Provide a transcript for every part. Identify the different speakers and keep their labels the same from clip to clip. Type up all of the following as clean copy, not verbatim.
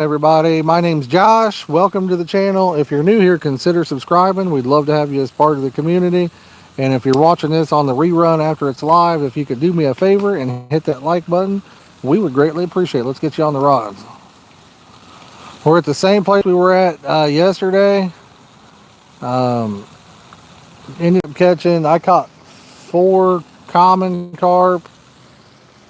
Speaker 1: everybody? My name's Josh. Welcome to the channel. If you're new here, consider subscribing. We'd love to have you as part of the community. And if you're watching this on the rerun after it's live, if you could do me a favor and hit that like button, we would greatly appreciate it. Let's get you on the rods. We're at the same place we were at yesterday. Um, Ended up catching, I caught 4 common carp,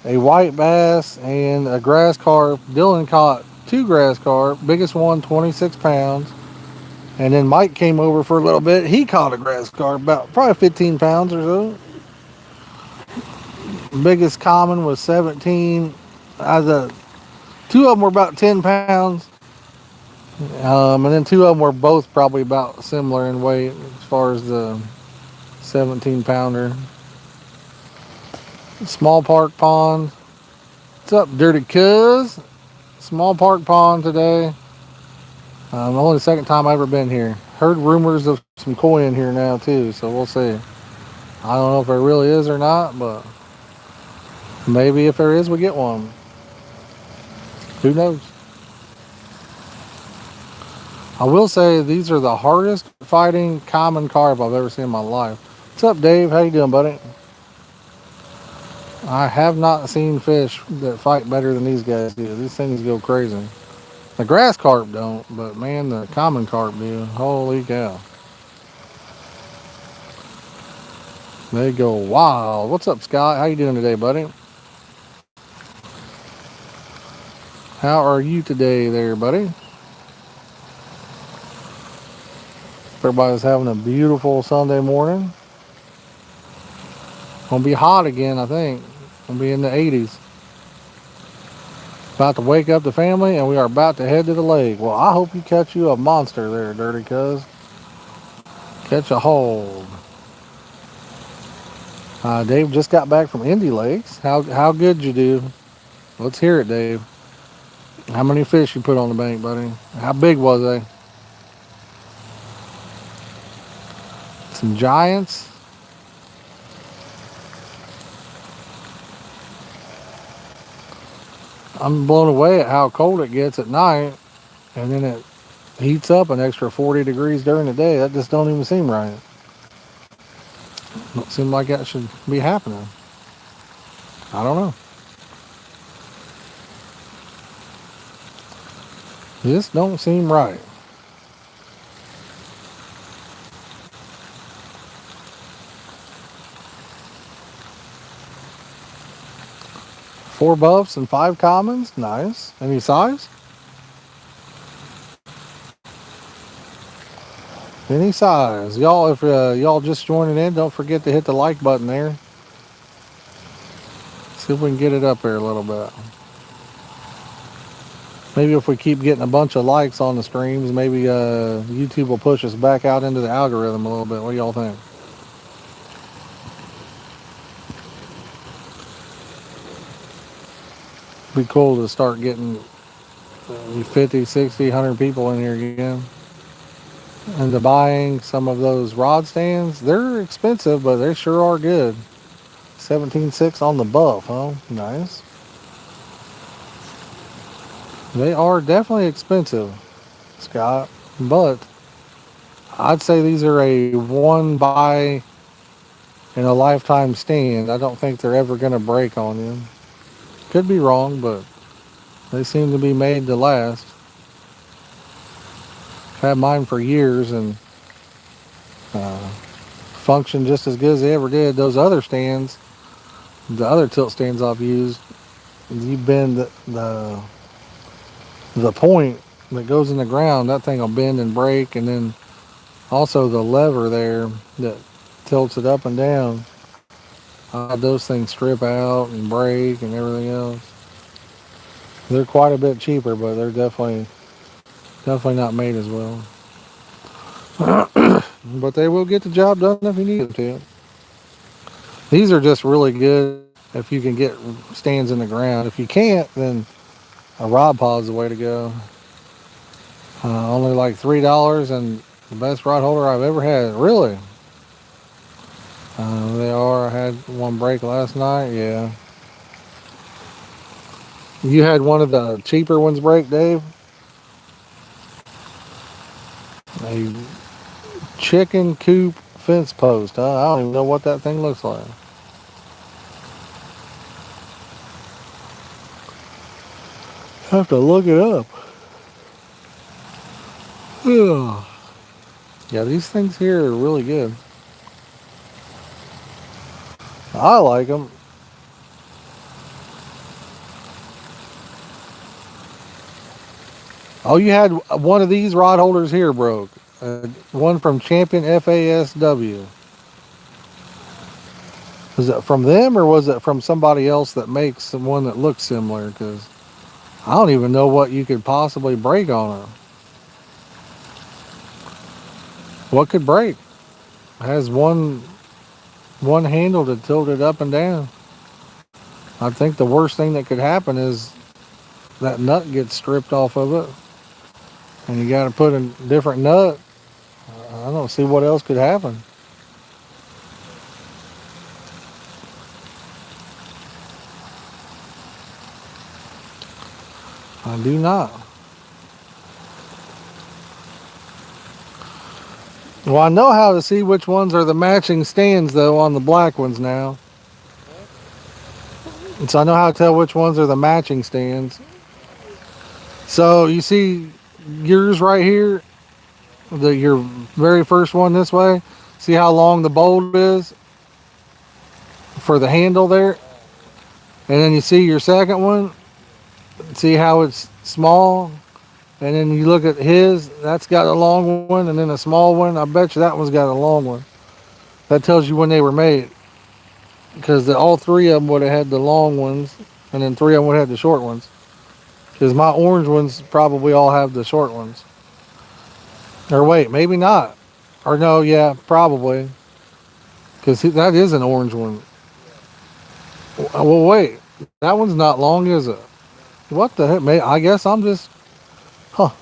Speaker 1: a white bass, and a grass carp. Dylan caught 2 grass carp, biggest one 26 pounds. And then Mike came over for a little bit. He caught a grass carp, about probably 15 pounds or so. Biggest common was 17. The 2 of them were about 10 pounds. And then 2 of them were both probably about similar in weight as far as the 17 pounder. Small Park Pond. What's up, Dirty Cuz? Small Park Pond today. Only the second time I've ever been here. Heard rumors of some koi in here now too, so we'll see. I don't know if there really is or not, but maybe if there is, we get one. Who knows? I will say these are the hardest fighting common carp I've ever seen in my life. What's up, Dave? How you doing, buddy? I have not seen fish that fight better than these guys do. These things go crazy. The grass carp don't, but man, the common carp do. Holy cow. They go wild. What's up, Scott? How you doing today, buddy? How are you today there, buddy? Everybody's having a beautiful Sunday morning. Gonna be hot again, I think. Gonna be in the 80s. About to wake up the family, and we are about to head to the lake. Well, I hope you catch you a monster there, Dirty Cuz. Catch a hold. Dave just got back from Indy Lakes. How good did you do? Let's hear it, Dave. How many fish you put on the bank, buddy? How big was they? Some giants. I'm blown away at how cold it gets at night, and then it heats up an extra 40 degrees during the day. That just don't even seem right. Don't seem like that should be happening. I don't know. This don't seem right. Four buffs and 5 commons. Nice. Any size? Any size. Y'all, if y'all just joining in, don't forget to hit the like button there. See if we can get it up there a little bit. Maybe if we keep getting a bunch of likes on the streams, maybe YouTube will push us back out into the algorithm a little bit. What do y'all think? Be cool to start getting 50, 60, 100 people in here again. And to buying some of those rod stands. They're expensive, but they sure are good. 17.6 on the buff, huh? Nice. They are definitely expensive, Scott, but I'd say these are a one buy in a lifetime stand. I don't think they're ever going to break on you. Could be wrong, but they seem to be made to last. I've had mine for years and function just as good as they ever did. Those other stands, the other tilt stands I've used, you bend the point that goes in the ground, that thing will bend and break, and then also the lever there that tilts it up and down. Those things strip out and break and everything else. They're quite a bit cheaper, but they're definitely not made as well. But they will get the job done if you need them to. These are just really good if you can get stands in the ground. If you can't, then a rod pod's the way to go. Only like $3 and the best rod holder I've ever had. Really? They are. I had one break last night. Yeah. You had one of the cheaper ones break, Dave? A chicken coop fence post, huh? I don't even know what that thing looks like. Have to look it up. Yeah, these things here are really good. I like them. Oh, you had one of these rod holders here broke. One from Champion FASW. Was it from them or was it from somebody else that makes one that looks similar? Because I don't even know what you could possibly break on it. What could break? It has one handle to tilt it up and down. I think the worst thing that could happen is that nut gets stripped off of it, and you got to put a different nut. I don't see what else could happen. I do not. Well, I know how to see which ones are the matching stands, though, on the black ones now. And so I know how to tell which ones are the matching stands. So you see yours right here, your very first one this way. See how long the bolt is for the handle there? And then you see your second one. See how it's small? And then you look at his, that's got a long one, and then a small one. I bet you that one's got a long one. That tells you when they were made. Because all three of them would have had the long ones, and then three of them would have had the short ones. Because my orange ones probably all have the short ones. Or wait, maybe not. Or no, yeah, probably. Because that is an orange one. Well, wait. That one's not long, is it? What the heck? I guess I'm just...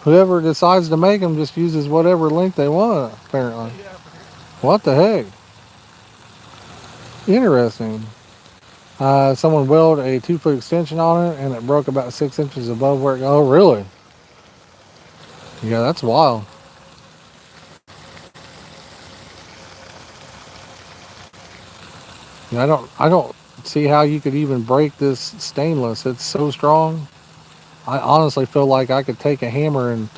Speaker 1: whoever decides to make them just uses whatever length they want, apparently. What the heck? Interesting. Someone welded a 2-foot extension on it, and it broke about 6 inches above where it... Oh, really? Yeah, that's wild. Yeah, I don't see how you could even break this stainless. It's so strong. I honestly feel like I could take a hammer and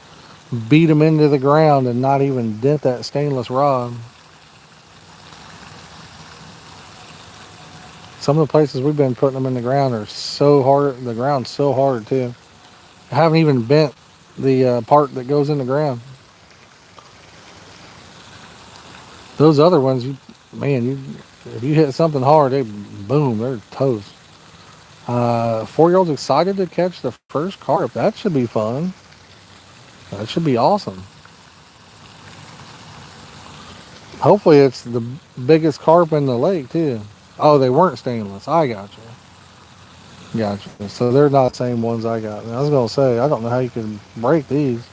Speaker 1: beat them into the ground and not even dent that stainless rod. Some of the places we've been putting them in the ground are so hard. The ground's so hard too. I haven't even bent the part that goes in the ground. Those other ones, if you hit something hard, boom, they're toast. 4-year-old's excited to catch the first carp. That should be fun. That should be awesome. Hopefully it's the biggest carp in the lake too. Oh, they weren't stainless. I got you. Gotcha. So they're not the same ones I got. I was gonna say, I don't know how you can break these.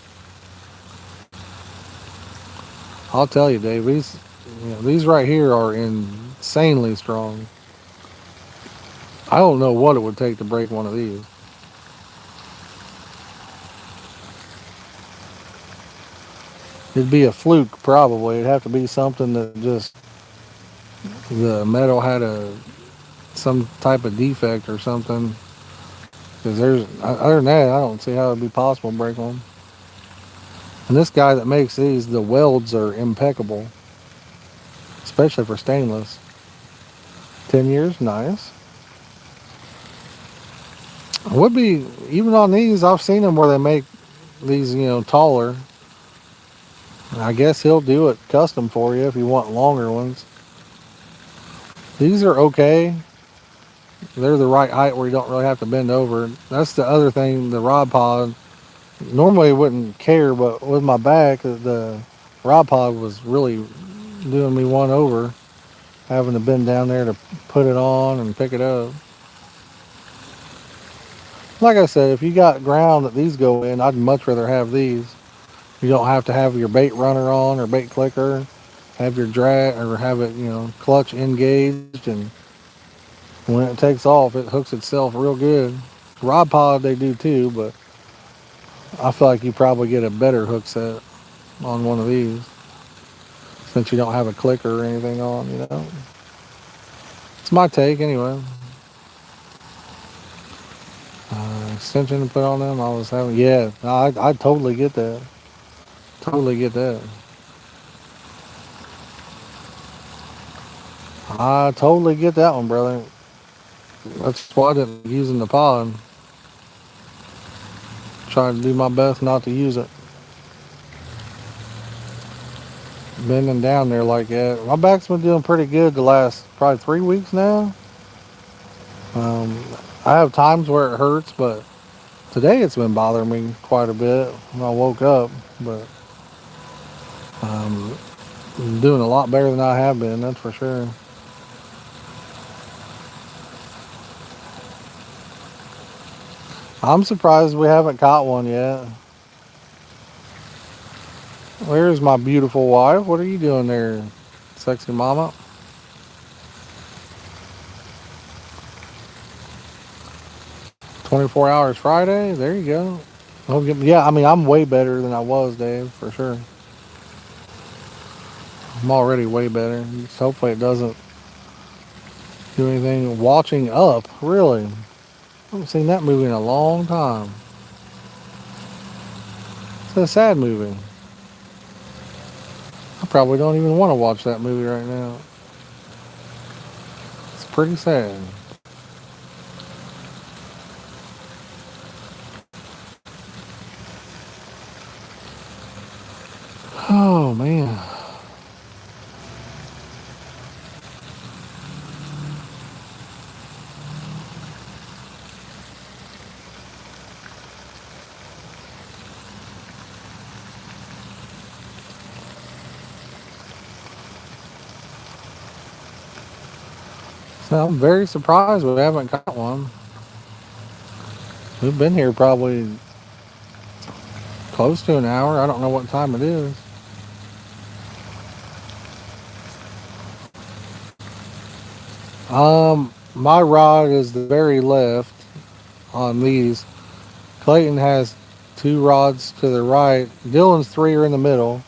Speaker 1: I'll tell you, Dave, these right here are insanely strong. I don't know what it would take to break one of these. It'd be a fluke, probably. It'd have to be something that just the metal had some type of defect or something. Because other than that, I don't see how it'd be possible to break one. And this guy that makes these, the welds are impeccable, especially for stainless. 10 years, nice. Would be, even on these, I've seen them where they make these, taller. I guess he'll do it custom for you if you want longer ones. These are okay. They're the right height where you don't really have to bend over. That's the other thing, the rod pod. Normally I wouldn't care, but with my back, the rod pod was really doing me one over, having to bend down there to put it on and pick it up. Like I said, if you got ground that these go in, I'd much rather have these. You don't have to have your bait runner on or bait clicker, have your drag or have it, clutch engaged, and when it takes off, it hooks itself real good. Rod pod they do too, but I feel like you probably get a better hook set. on one of these, since you don't have a clicker or anything on, It's my take anyway. Extension to put on them, I was having, yeah, I totally get that. Totally get that. I totally get that one, brother. That's why I didn't using the pod. Try to do my best not to use it. Bending down there like that. My back's been doing pretty good the last probably 3 weeks now. Um, I have times where it hurts, but today it's been bothering me quite a bit when I woke up. But um, I'm doing a lot better than I have been, that's for sure. I'm surprised we haven't caught one yet. Where's my beautiful wife? What are you doing there, sexy mama? 24 hours Friday. There you go. Yeah, I mean, I'm way better than I was, Dave, for sure. I'm already way better. Just hopefully it doesn't do anything. Watching Up, really? I haven't seen that movie in a long time. It's a sad movie. I probably don't even want to watch that movie right now. It's pretty sad. Oh, man. So I'm very surprised we haven't caught one. We've been here probably close to an hour. I don't know what time it is. My rod is the very left on these. Clayton has two rods to the right. Dylan's three are in the middle.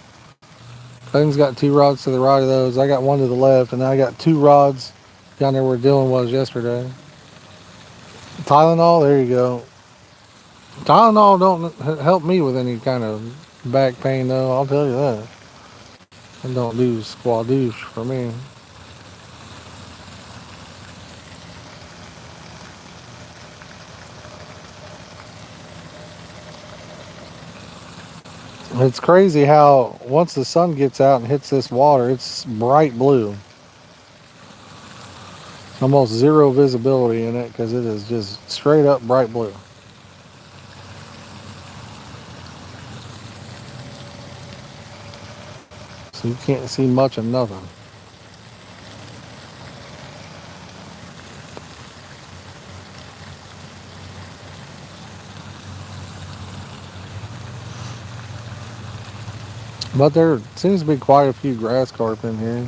Speaker 1: Clayton's got two rods to the right of those. I got one to the left, and then I got two rods down there where Dylan was yesterday. Tylenol, there you go. Tylenol don't help me with any kind of back pain, though. I'll tell you that. It don't do squadoosh for me. It's crazy how once the sun gets out and hits this water, it's bright blue. Almost zero visibility in it because it is just straight up bright blue. So you can't see much of nothing. But there seems to be quite a few grass carp in here.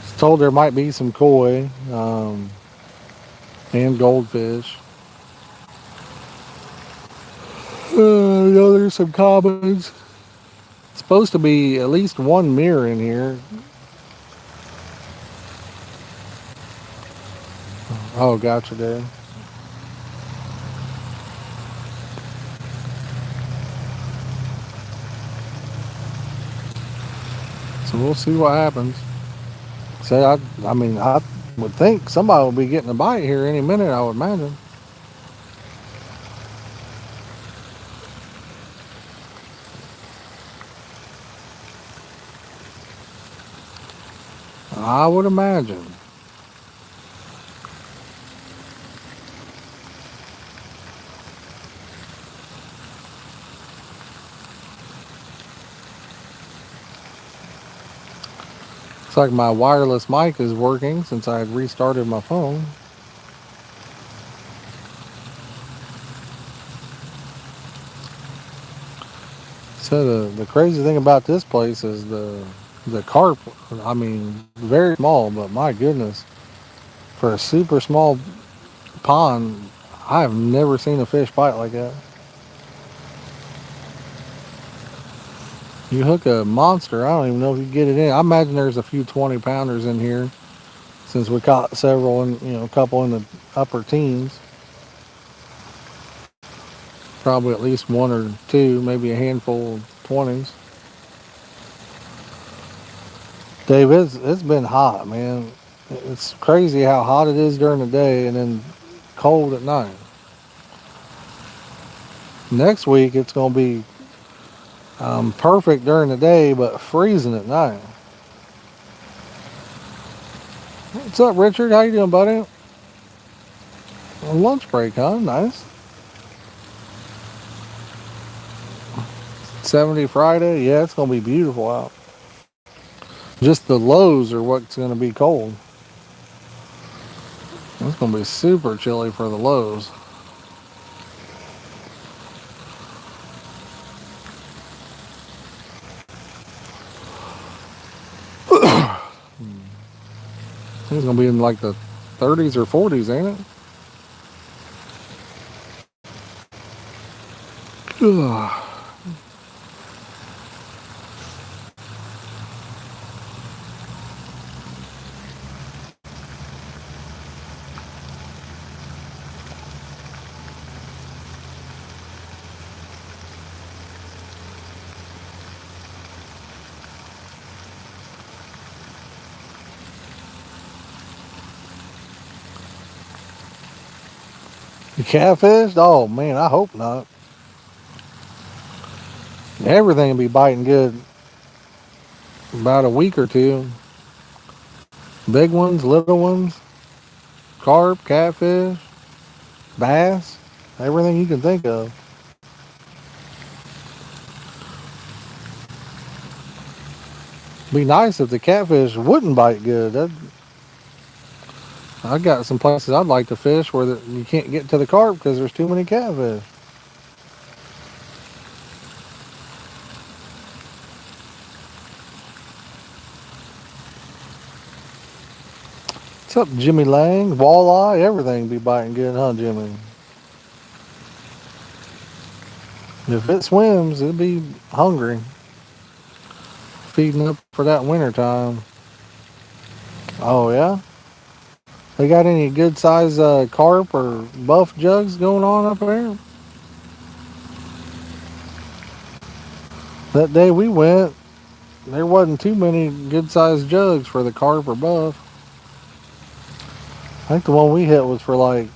Speaker 1: It's told there might be some koi and goldfish. I know there's some commons. It's supposed to be at least one mirror in here. Oh, gotcha, Dad. So we'll see what happens. Say, I mean, I would think somebody will be getting a bite here any minute, I would imagine. I would imagine. Looks like my wireless mic is working since I had restarted my phone. So the crazy thing about this place is the carp. I mean, very small, but my goodness, for a super small pond, I have never seen a fish bite like that. You hook a monster, I don't even know if you get it in. I imagine there's a few 20-pounders in here since we caught several, and a couple in the upper teens. Probably at least one or two, maybe a handful of 20s. Dave, it's been hot, man. It's crazy how hot it is during the day and then cold at night. Next week it's gonna be perfect during the day, but freezing at night. What's up, Richard? How you doing, buddy? A lunch break, huh? Nice. 70 Friday. Yeah, it's gonna be beautiful out. Just the lows are what's gonna be cold. It's gonna be super chilly for the lows. It's gonna be in like the 30s or 40s, ain't it? Ugh. The catfish? Oh man, I hope not. Everything will be biting good about a week or two. Big ones, little ones, carp, catfish, bass, everything you can think of. Be nice if the catfish wouldn't bite good. I got some places I'd like to fish where you can't get to the carp because there's too many catfish. What's up, Jimmy Lang? Walleye, everything be biting good, huh, Jimmy? If it swims, it'll be hungry. Feeding up for that winter time. Oh, yeah? They got any good size carp or buff jugs going on up there? That day we went, there wasn't too many good sized jugs for the carp or buff. I think the one we hit was for like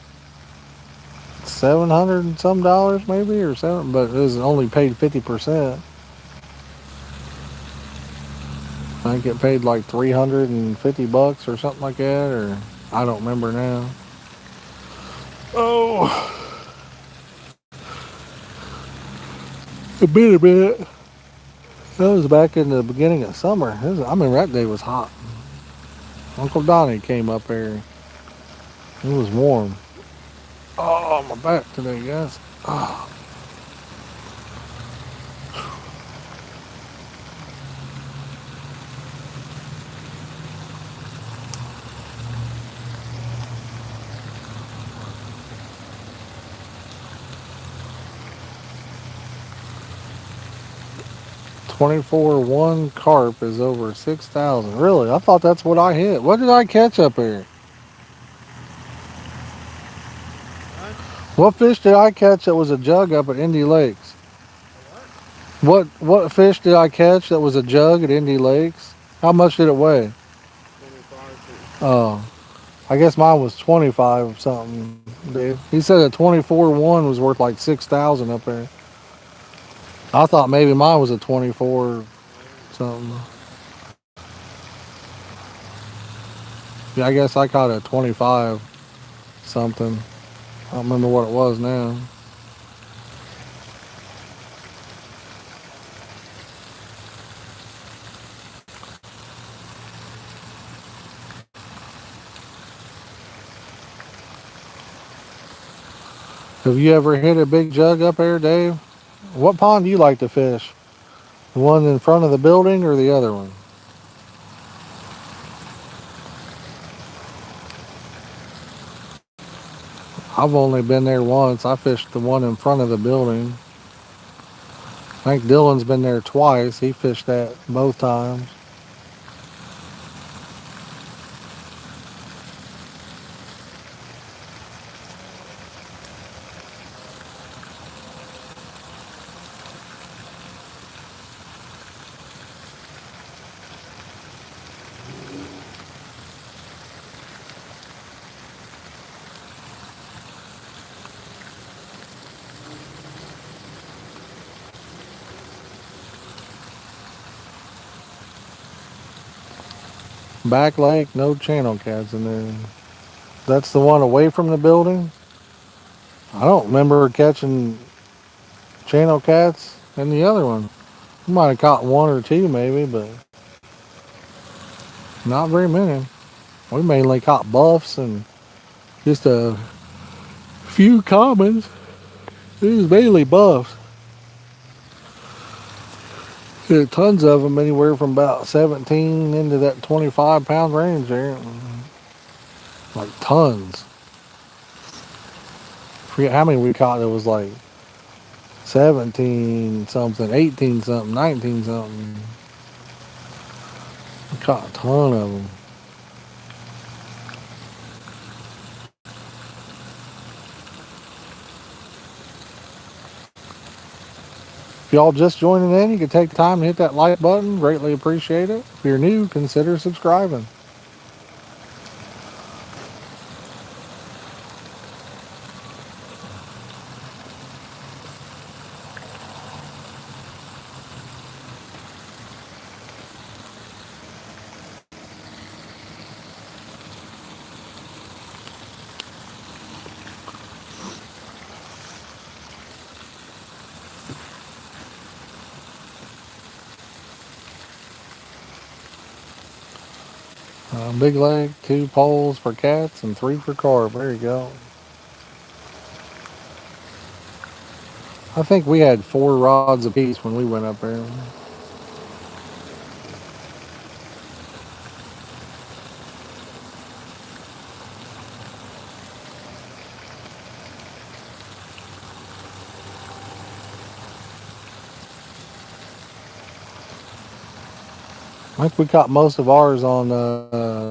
Speaker 1: 700 and some dollars maybe, or seven, but it was only paid 50%. I think it paid like 350 bucks or something like that, or I don't remember now. Oh, a bit. That was back in the beginning of summer. I mean, that day was hot. Uncle Donnie came up here. It was warm. Oh, my back today, guys. Oh. 24-1 carp is over 6,000. Really? I thought that's what I hit. What did I catch up here? What fish did I catch that was a jug up at Indy Lakes? What fish did I catch that was a jug at Indy Lakes? How much did it weigh?
Speaker 2: 25.
Speaker 1: Oh, I guess mine was 25 something, dude. He said a 24-1 was worth like 6,000 up there. I thought maybe mine was a 24 something. Yeah, I guess I caught a 25 something. I don't remember what it was now. Have you ever hit a big jug up there, Dave? What pond do you like to fish? The one in front of the building or the other one? I've only been there once. I fished the one in front of the building. I think Dylan's been there twice. He fished that both times. Back lake, no channel cats in there. That's the one away from the building. I don't remember catching channel cats in the other one. We might have caught one or two maybe, but not very many. We mainly caught buffs and just a few commons. It was mainly buffs. There tons of them, anywhere from about 17 into that 25-pound range there. Like tons. Forget how many we caught. It was like 17 something, 18 something, 19 something. We caught a ton of them. If y'all just joining in, you can take the time to hit that like button. Greatly appreciate it. If you're new, consider subscribing. Big leg, 2 poles for cats and 3 for carp. There you go. I think we had 4 rods apiece when we went up there. I think we caught most of ours on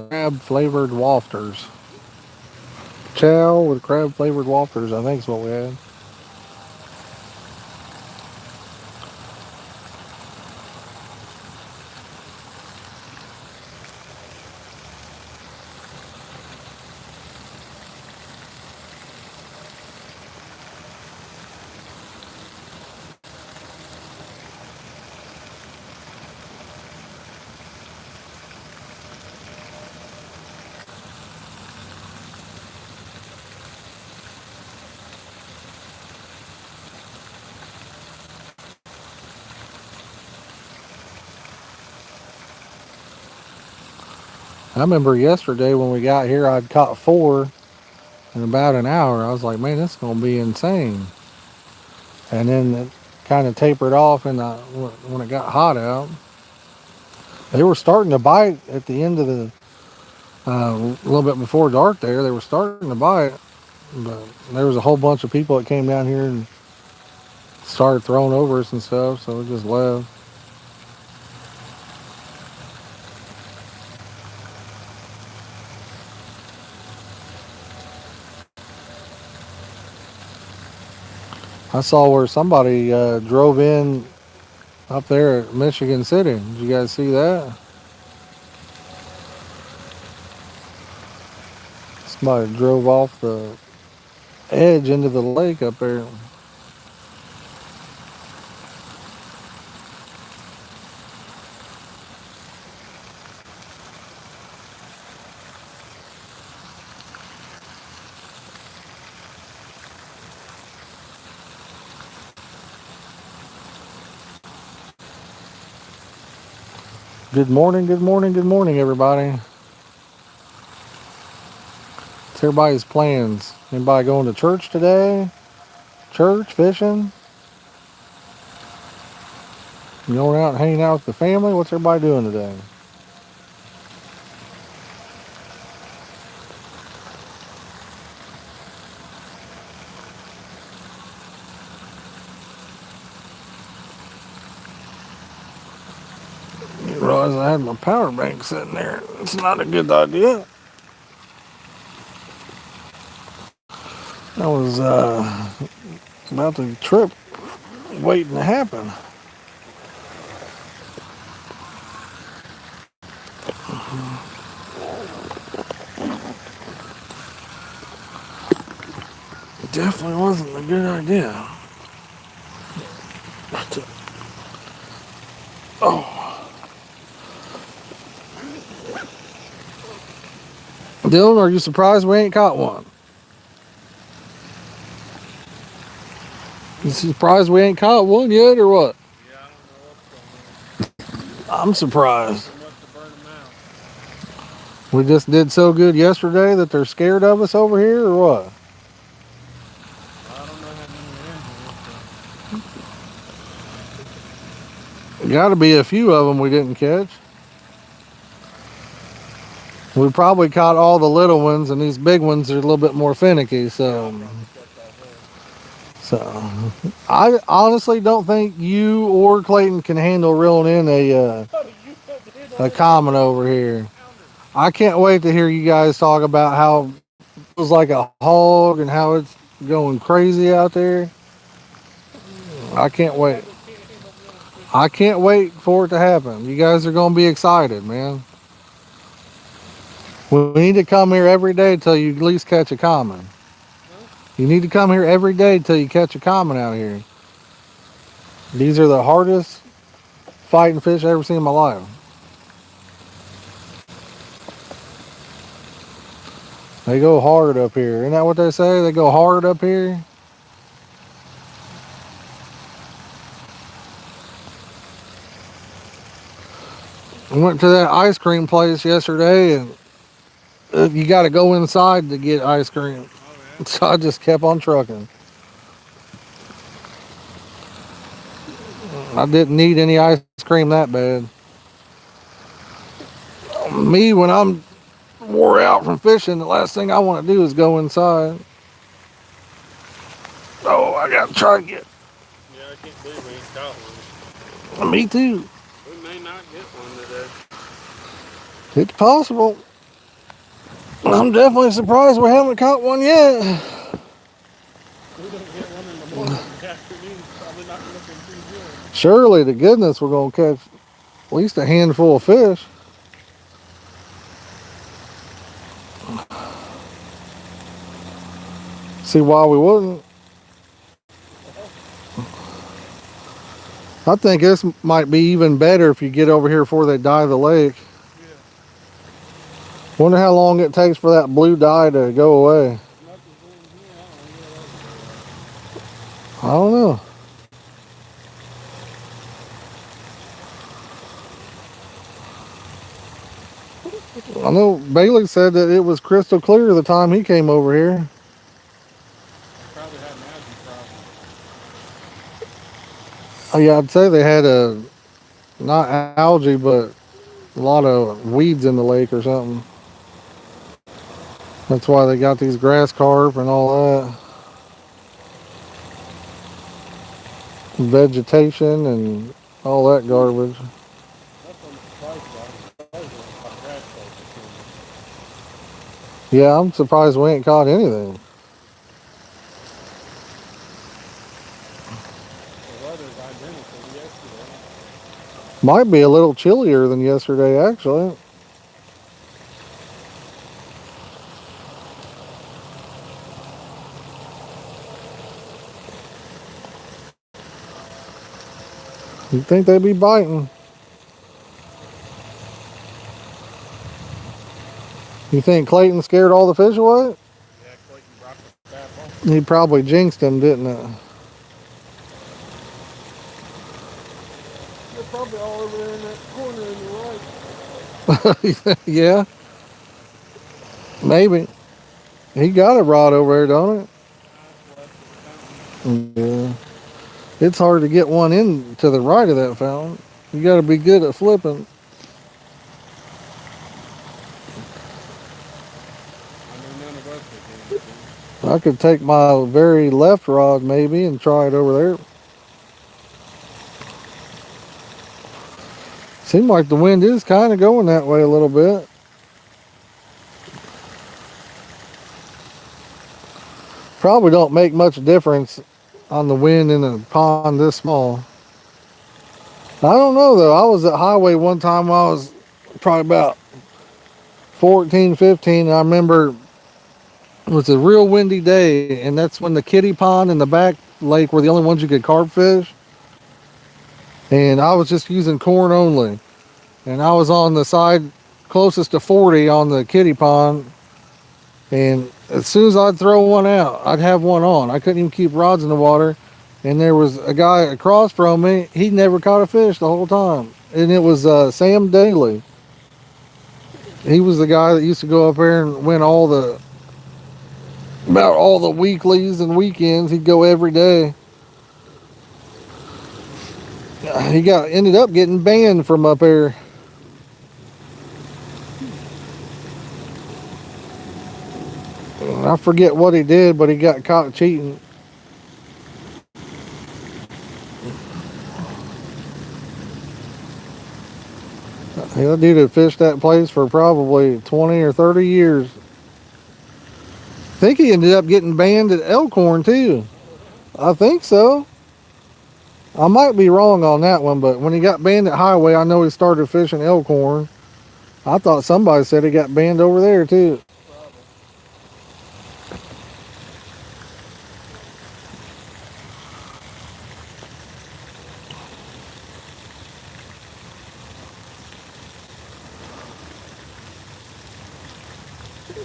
Speaker 1: crab flavored wafters. Chow with crab flavored wafters, I think is what we had. I remember yesterday when we got here, I'd caught 4 in about an hour. I was like, man, this is going to be insane. And then it kind of tapered off when it got hot out. They were starting to bite at the end of the, a little bit before dark there. They were starting to bite. But there was a whole bunch of people that came down here and started throwing over us and stuff, so we just left. I saw where somebody drove in up there at Michigan City. Did you guys see that? Somebody drove off the edge into the lake up there. Good morning, good morning, good morning, everybody. What's everybody's plans? Anybody going to church today? Church, fishing? You going out and hanging out with the family? What's everybody doing today? realized I had my power bank sitting there. It's not a good idea. I was about to trip waiting to happen. It definitely wasn't a good idea. Oh, Dylan, are you surprised we ain't caught one? You surprised we ain't caught one yet, or what?
Speaker 2: Yeah, I don't know what's going on.
Speaker 1: I'm surprised.
Speaker 2: They must have burned them out.
Speaker 1: We just did so good yesterday that they're scared of us over here, or what?
Speaker 2: I don't know how many there is.
Speaker 1: Got to be a few of them we didn't catch. We probably caught all the little ones, and these big ones are a little bit more finicky. So I honestly don't think you or Clayton can handle reeling in a common over here. I can't wait to hear you guys talk about how it was like a hog and how it's going crazy out there. I can't wait. I can't wait for it to happen. You guys are going to be excited, man. We need to come here every day till you at least catch a common. You need to come here every day till you catch a common out here. These are the hardest fighting fish I ever seen in my life. They go hard up here. Isn't that what they say? They go hard up here. We went to that ice cream place yesterday, and you got to go inside to get ice cream.
Speaker 2: Oh, yeah.
Speaker 1: So I just kept on trucking. I didn't need any ice cream that bad. Me, when I'm wore out from fishing, the last thing I want to do is go inside. Oh, I got to try to get.
Speaker 2: Yeah, I can't believe we ain't caught one.
Speaker 1: Me too.
Speaker 2: We may not get one today.
Speaker 1: It's possible. I'm definitely surprised we haven't caught one yet.
Speaker 2: If we don't get one in the morning, the afternoon's probably not looking too good.
Speaker 1: Surely to goodness we're going to catch at least a handful of fish. See why we wouldn't. I think this might be even better if you get over here before they dye the lake.
Speaker 2: Yeah.
Speaker 1: Wonder how long it takes for that blue dye to go away. I don't know. I know Bailey said that it was crystal clear the time he came over here.
Speaker 2: Probably had an algae problem.
Speaker 1: Oh, yeah, I'd say they had not algae, but a lot of weeds in the lake or something. That's why they got these grass carp and all that. Vegetation and all that garbage.
Speaker 2: That's what I'm surprised about. I'm surprised we ain't caught grass carp this
Speaker 1: Yeah, I'm surprised we ain't caught anything.
Speaker 2: The weather's identical to yesterday.
Speaker 1: Might be a little chillier than yesterday, actually. You'd think they'd be biting. You think Clayton scared all the fish away?
Speaker 2: Yeah, Clayton brought the bad ball.
Speaker 1: He probably jinxed him, didn't it?
Speaker 2: They're probably all over there in that corner in the right.
Speaker 1: Yeah, maybe. He got a rod over there, don't it? Yeah. It's hard to get one in to the right of that fountain. You got to be good at flipping.
Speaker 2: I know none of us are doing it.
Speaker 1: I could take my very left rod maybe and try it over there. Seems like the wind is kind of going that way a little bit. Probably don't make much difference on the wind in a pond this small. I don't know though. I was at Highway one time when I was probably about 14, 15. And I remember it was a real windy day, and that's when the kiddie pond and the back lake were the only ones you could carp fish. And I was just using corn only. And I was on the side closest to 40 on the kiddie pond. And as soon as I'd throw one out, I'd have one on. I couldn't even keep rods in the water. And there was a guy across from me. He never caught a fish the whole time. And it was Sam Daly. He was the guy that used to go up there and win about all the weeklies and weekends. He'd go every day. He ended up getting banned from up there. I forget what he did, but he got caught cheating. That dude had fished that place for probably 20 or 30 years. I think he ended up getting banned at Elkhorn too. I think so. I might be wrong on that one, but when he got banned at Highway, I know he started fishing Elkhorn. I thought somebody said he got banned over there too.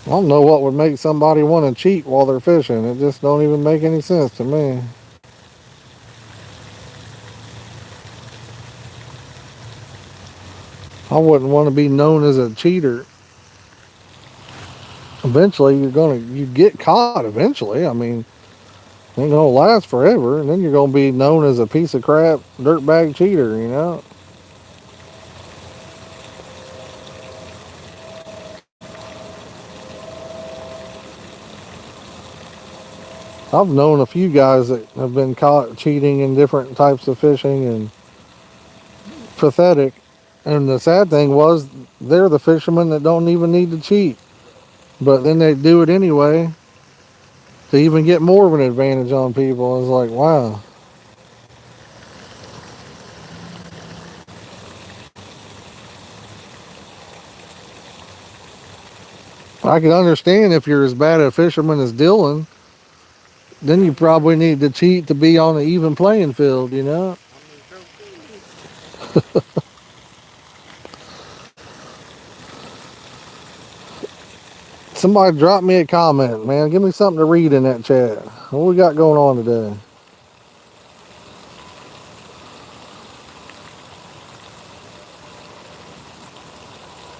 Speaker 1: I don't know what would make somebody want to cheat while they're fishing. It just don't even make any sense to me. I wouldn't want to be known as a cheater. Eventually, you get caught. Eventually, I mean, it ain't gonna last forever, and then you're gonna be known as a piece of crap, dirtbag cheater. You know. I've known a few guys that have been caught cheating in different types of fishing and pathetic. And the sad thing was, they're the fishermen that don't even need to cheat. But then they do it anyway to even get more of an advantage on people. It's like, wow. I can understand if you're as bad a fisherman as Dylan, then you probably need to cheat to be on an even playing field, you know? Somebody drop me a comment, man. Give me something to read in that chat. What we got going on today?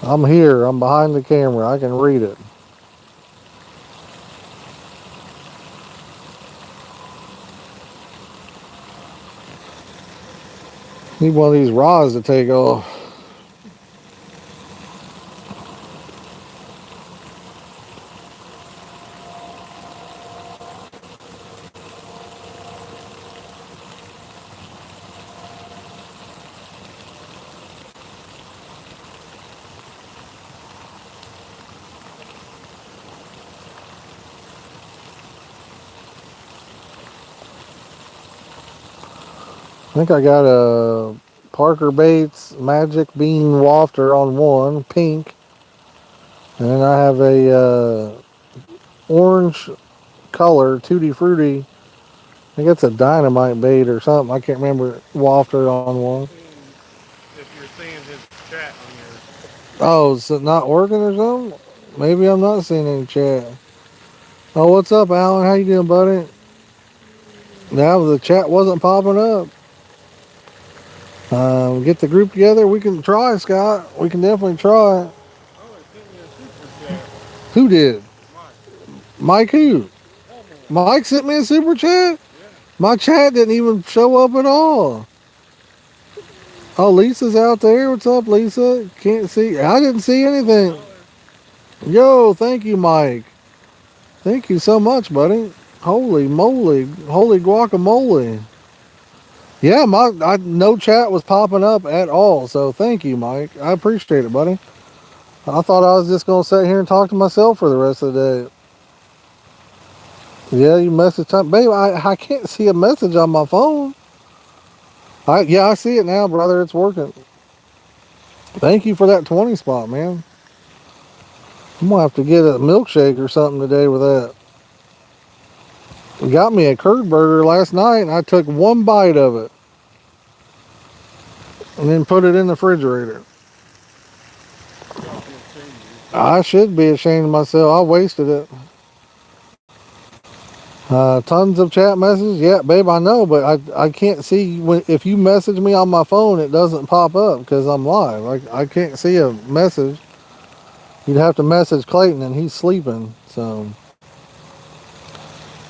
Speaker 1: I'm here. I'm behind the camera. I can read it. Need one of these rods to take off. I think I got a Parker Baits Magic Bean Wafter on one, pink. And then I have a orange color, Tutti Frutti. I think it's a dynamite bait or something. I can't remember. Wafter on one.
Speaker 2: If you're seeing his chat on your...
Speaker 1: Oh, is it not working or something? Maybe I'm not seeing any chat. Oh, what's up, Alan? How you doing, buddy? Now the chat wasn't popping up. Get the group together. We can try, Scott. We can definitely try.
Speaker 2: Oh, it sent me a super chat.
Speaker 1: Who did?
Speaker 2: Mike.
Speaker 1: Mike who? Mike sent me a super chat?
Speaker 2: Yeah.
Speaker 1: My chat didn't even show up at all. Oh, Lisa's out there. What's up, Lisa? Can't see. I didn't see anything. Yo, thank you, Mike. Thank you so much, buddy. Holy moly. Holy guacamole. Yeah, no chat was popping up at all. So thank you, Mike. I appreciate it, buddy. I thought I was just gonna sit here and talk to myself for the rest of the day. Yeah, you message time, babe. I can't see a message on my phone. I see it now, brother. It's working. Thank you for that 20 spot, man. I'm gonna have to get a milkshake or something today with that. Got me a curd burger last night, and I took one bite of it, and then put it in the refrigerator.
Speaker 2: You ought to be ashamed of yourself.
Speaker 1: I should be ashamed of myself. I wasted it. Tons of chat messages. Yeah, babe, I know, but I can't see if you message me on my phone, it doesn't pop up because I'm live. I can't see a message. You'd have to message Clayton, and he's sleeping. So,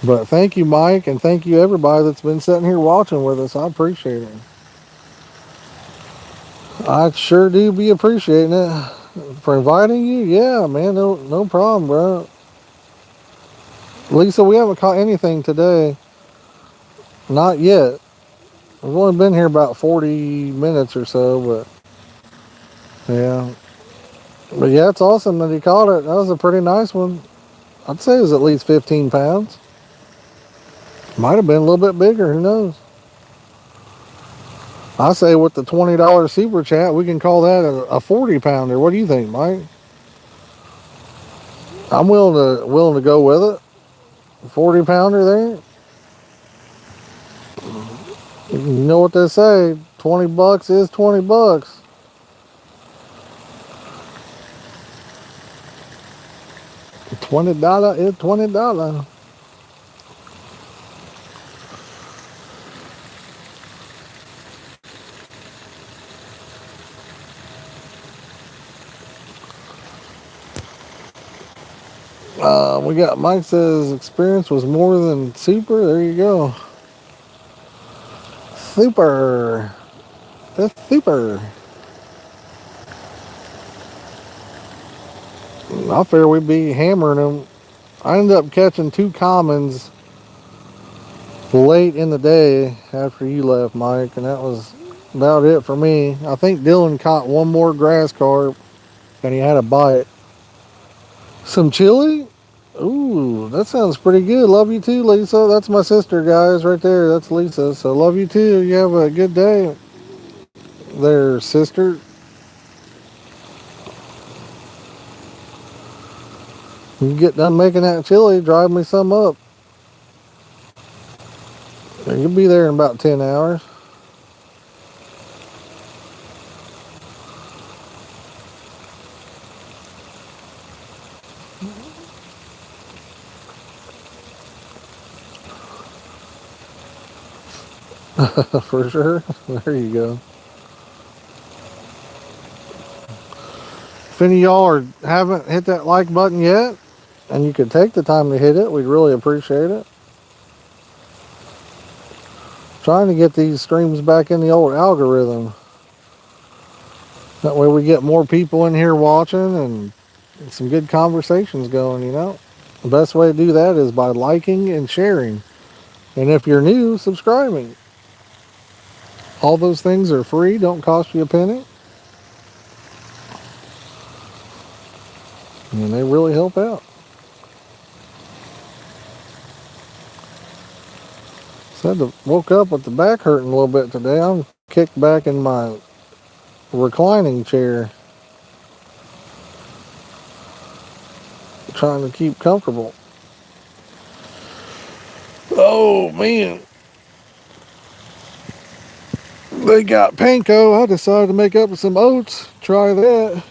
Speaker 1: but thank you, Mike, and thank you everybody that's been sitting here watching with us. I appreciate it. I sure do be appreciating it. For inviting you, yeah, man, no problem, bro. Lisa, we haven't caught anything today. Not yet. We've only been here about 40 minutes or so, but yeah. But yeah, it's awesome that he caught it. That was a pretty nice one. I'd say it was at least 15 pounds. Might have been a little bit bigger, who knows? I say with the $20 super chat, we can call that a 40 pounder. What do you think, Mike? I'm willing to go with it. 40 pounder there. You know what they say, 20 bucks is 20 bucks. $20 is $20. We got Mike says experience was more than super. There you go. Super. That's super. I figure we'd be hammering them. I ended up catching 2 commons late in the day after you left, Mike, and that was about it for me. I think Dylan caught one more grass carp and he had a bite. Some chili? Ooh, that sounds pretty good. Love you too, Lisa. That's my sister, guys, right there. That's Lisa. So love you too. You have a good day there, sister. When you get done making that chili, drive me some up. You'll be there in about 10 hours. For sure. There you go. If any of y'all haven't hit that like button yet, and you could take the time to hit it, we'd really appreciate it. Trying to get these streams back in the old algorithm. That way we get more people in here watching and some good conversations going, you know. The best way to do that is by liking and sharing. And if you're new, subscribing. All those things are free, don't cost you a penny. And they really help out. So I woke up with the back hurting a little bit today. I'm kicked back in my reclining chair, trying to keep comfortable. Oh man, they got panko. I decided to make up with some oats. Try that.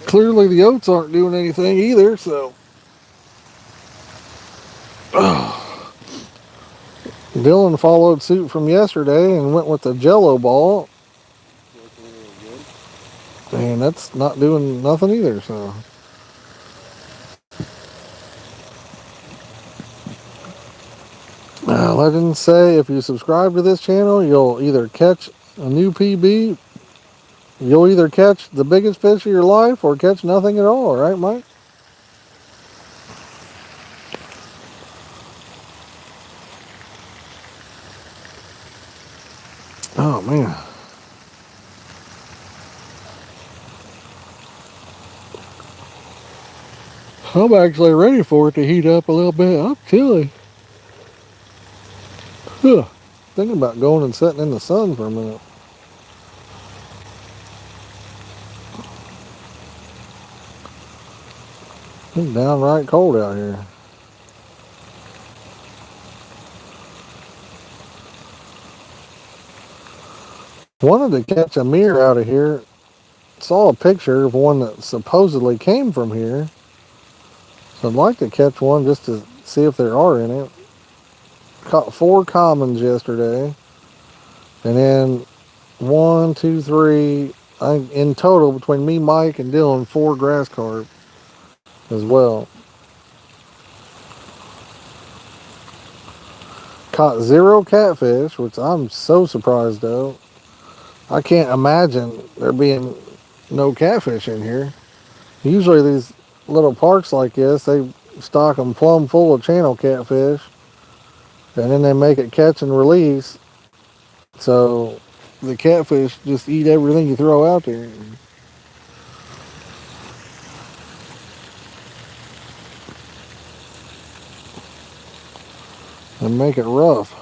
Speaker 1: Clearly the oats aren't doing anything either, so Dylan followed suit from yesterday and went with the Jello ball.
Speaker 2: Working really good.
Speaker 1: And that's not doing nothing either, so. Legends say if you subscribe to this channel, you'll either catch a new PB, you'll either catch the biggest fish of your life or catch nothing at all, right, Mike? Oh man. I'm actually ready for it to heat up a little bit. I'm chilly. Huh. Thinking about going and sitting in the sun for a minute. It's downright cold out here. Wanted to catch a mirror out of here. Saw a picture of one that supposedly came from here. So I'd like to catch one just to see if there are any. Caught 4 commons yesterday. And then 1, 2, 3, I think in total between me, Mike, and Dylan, 4 grass carp as well. Caught 0 catfish, which I'm so surprised of. I can't imagine there being no catfish in here. Usually these little parks like this, they stock them plumb full of channel catfish, and then they make it catch and release. So the catfish just eat everything you throw out there. And make it rough.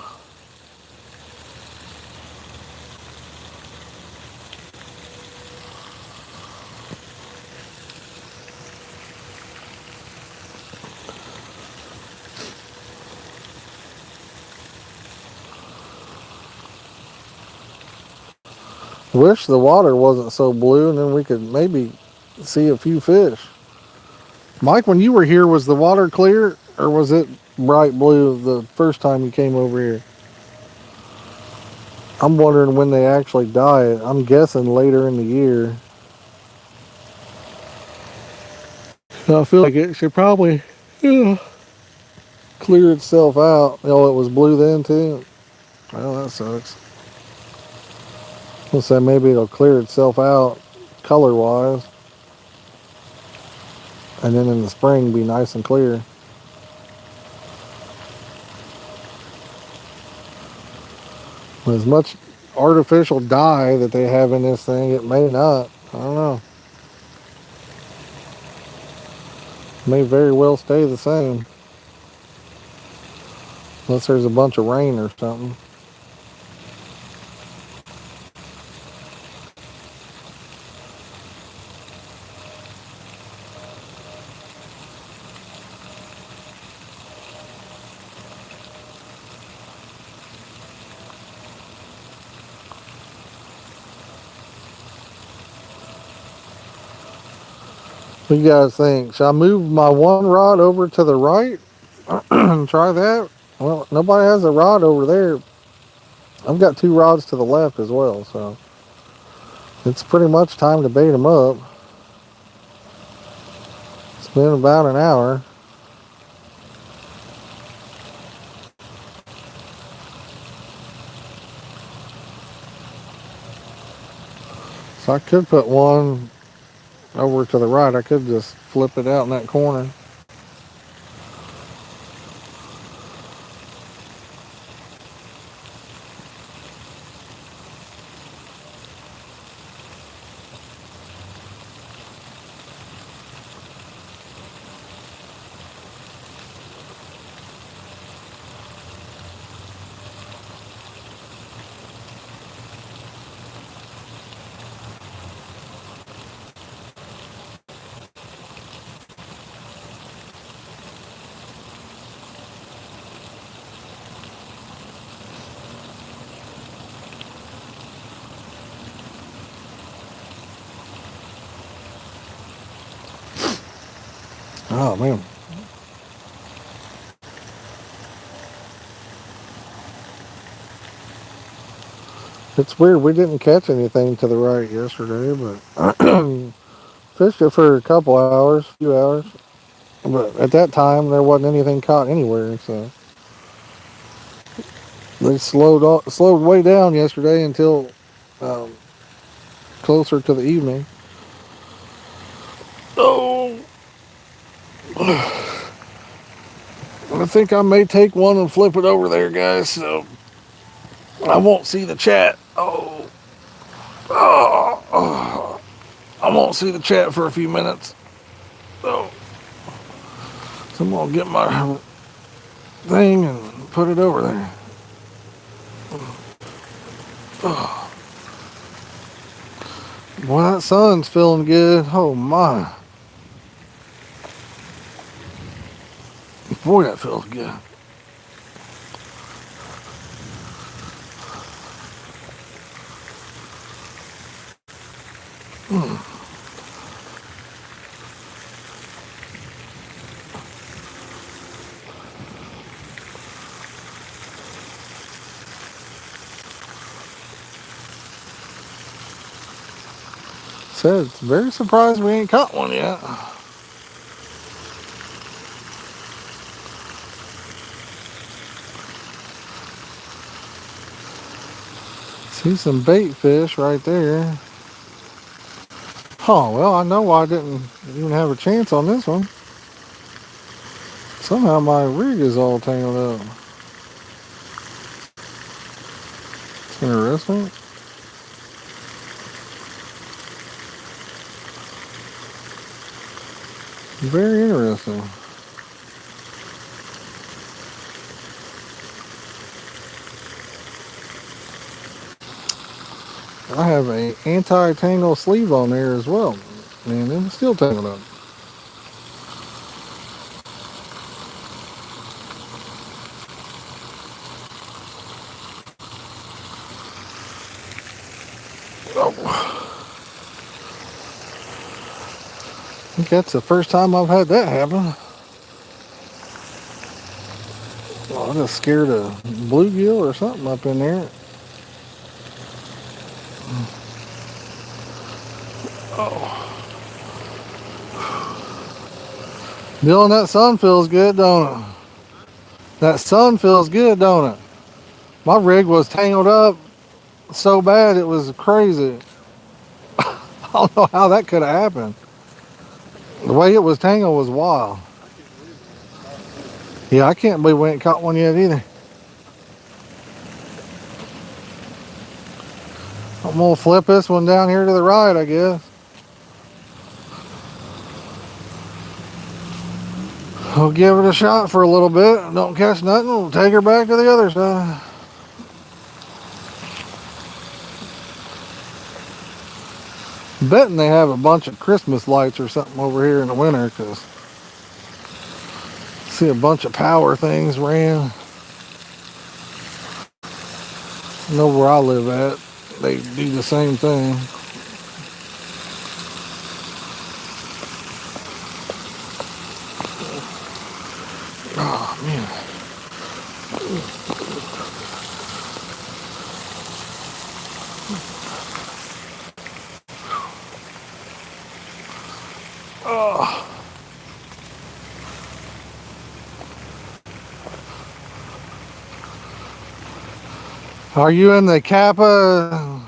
Speaker 1: Wish the water wasn't so blue, and then we could maybe see a few fish. Mike, when you were here, was the water clear, or was it bright blue the first time you came over here? I'm wondering when they actually die. I'm guessing later in the year. I feel like it should probably clear itself out. Oh, it was blue then too? Well, that sucks. Let's say maybe it'll clear itself out color-wise. And then in the spring be nice and clear. With as much artificial dye that they have in this thing, it may not. I don't know. It may very well stay the same. Unless there's a bunch of rain or something. What do you guys think? Should I move my one rod over to the right and try that? Well, nobody has a rod over there. I've got 2 rods to the left as well, so it's pretty much time to bait them up. It's been about an hour. So I could put one over to the right. I could just flip it out in that corner. Oh man. It's weird. We didn't catch anything to the right yesterday, but fished it for a couple hours, few hours. But at that time, there wasn't anything caught anywhere, so they slowed way down yesterday until um, closer to the evening. Oh, I think I may take one and flip it over there, guys. So I won't see the chat. Oh. won't see the chat for a few minutes. So I'm gonna get my thing and put it over there. Boy, that sun's feeling good. Oh my. Boy, that feels good. Said, very surprised we ain't caught one yet. See some bait fish right there. Oh, well, I know why I didn't even have a chance on this one. Somehow my rig is all tangled up. It's interesting. Very interesting. I have a anti-tangle sleeve on there as well, and it's still tangled up. Oh. I think that's the first time I've had that happen. Oh, I just scared a bluegill or something up in there. Oh. Dylan, that sun feels good, don't it? That sun feels good, don't it? My rig was tangled up so bad it was crazy. I don't know how that could have happened. The way it was tangled was wild. Yeah, I can't believe we ain't caught one yet either. I'm gonna flip this one down here to the right, I guess. We'll give it a shot for a little bit. Don't catch nothing, we'll take her back to the other side. I'm betting they have a bunch of Christmas lights or something over here in the winter, because I see a bunch of power things ran. I know where I live at, they do the same thing. Oh man. Oh. Are you in the Kappa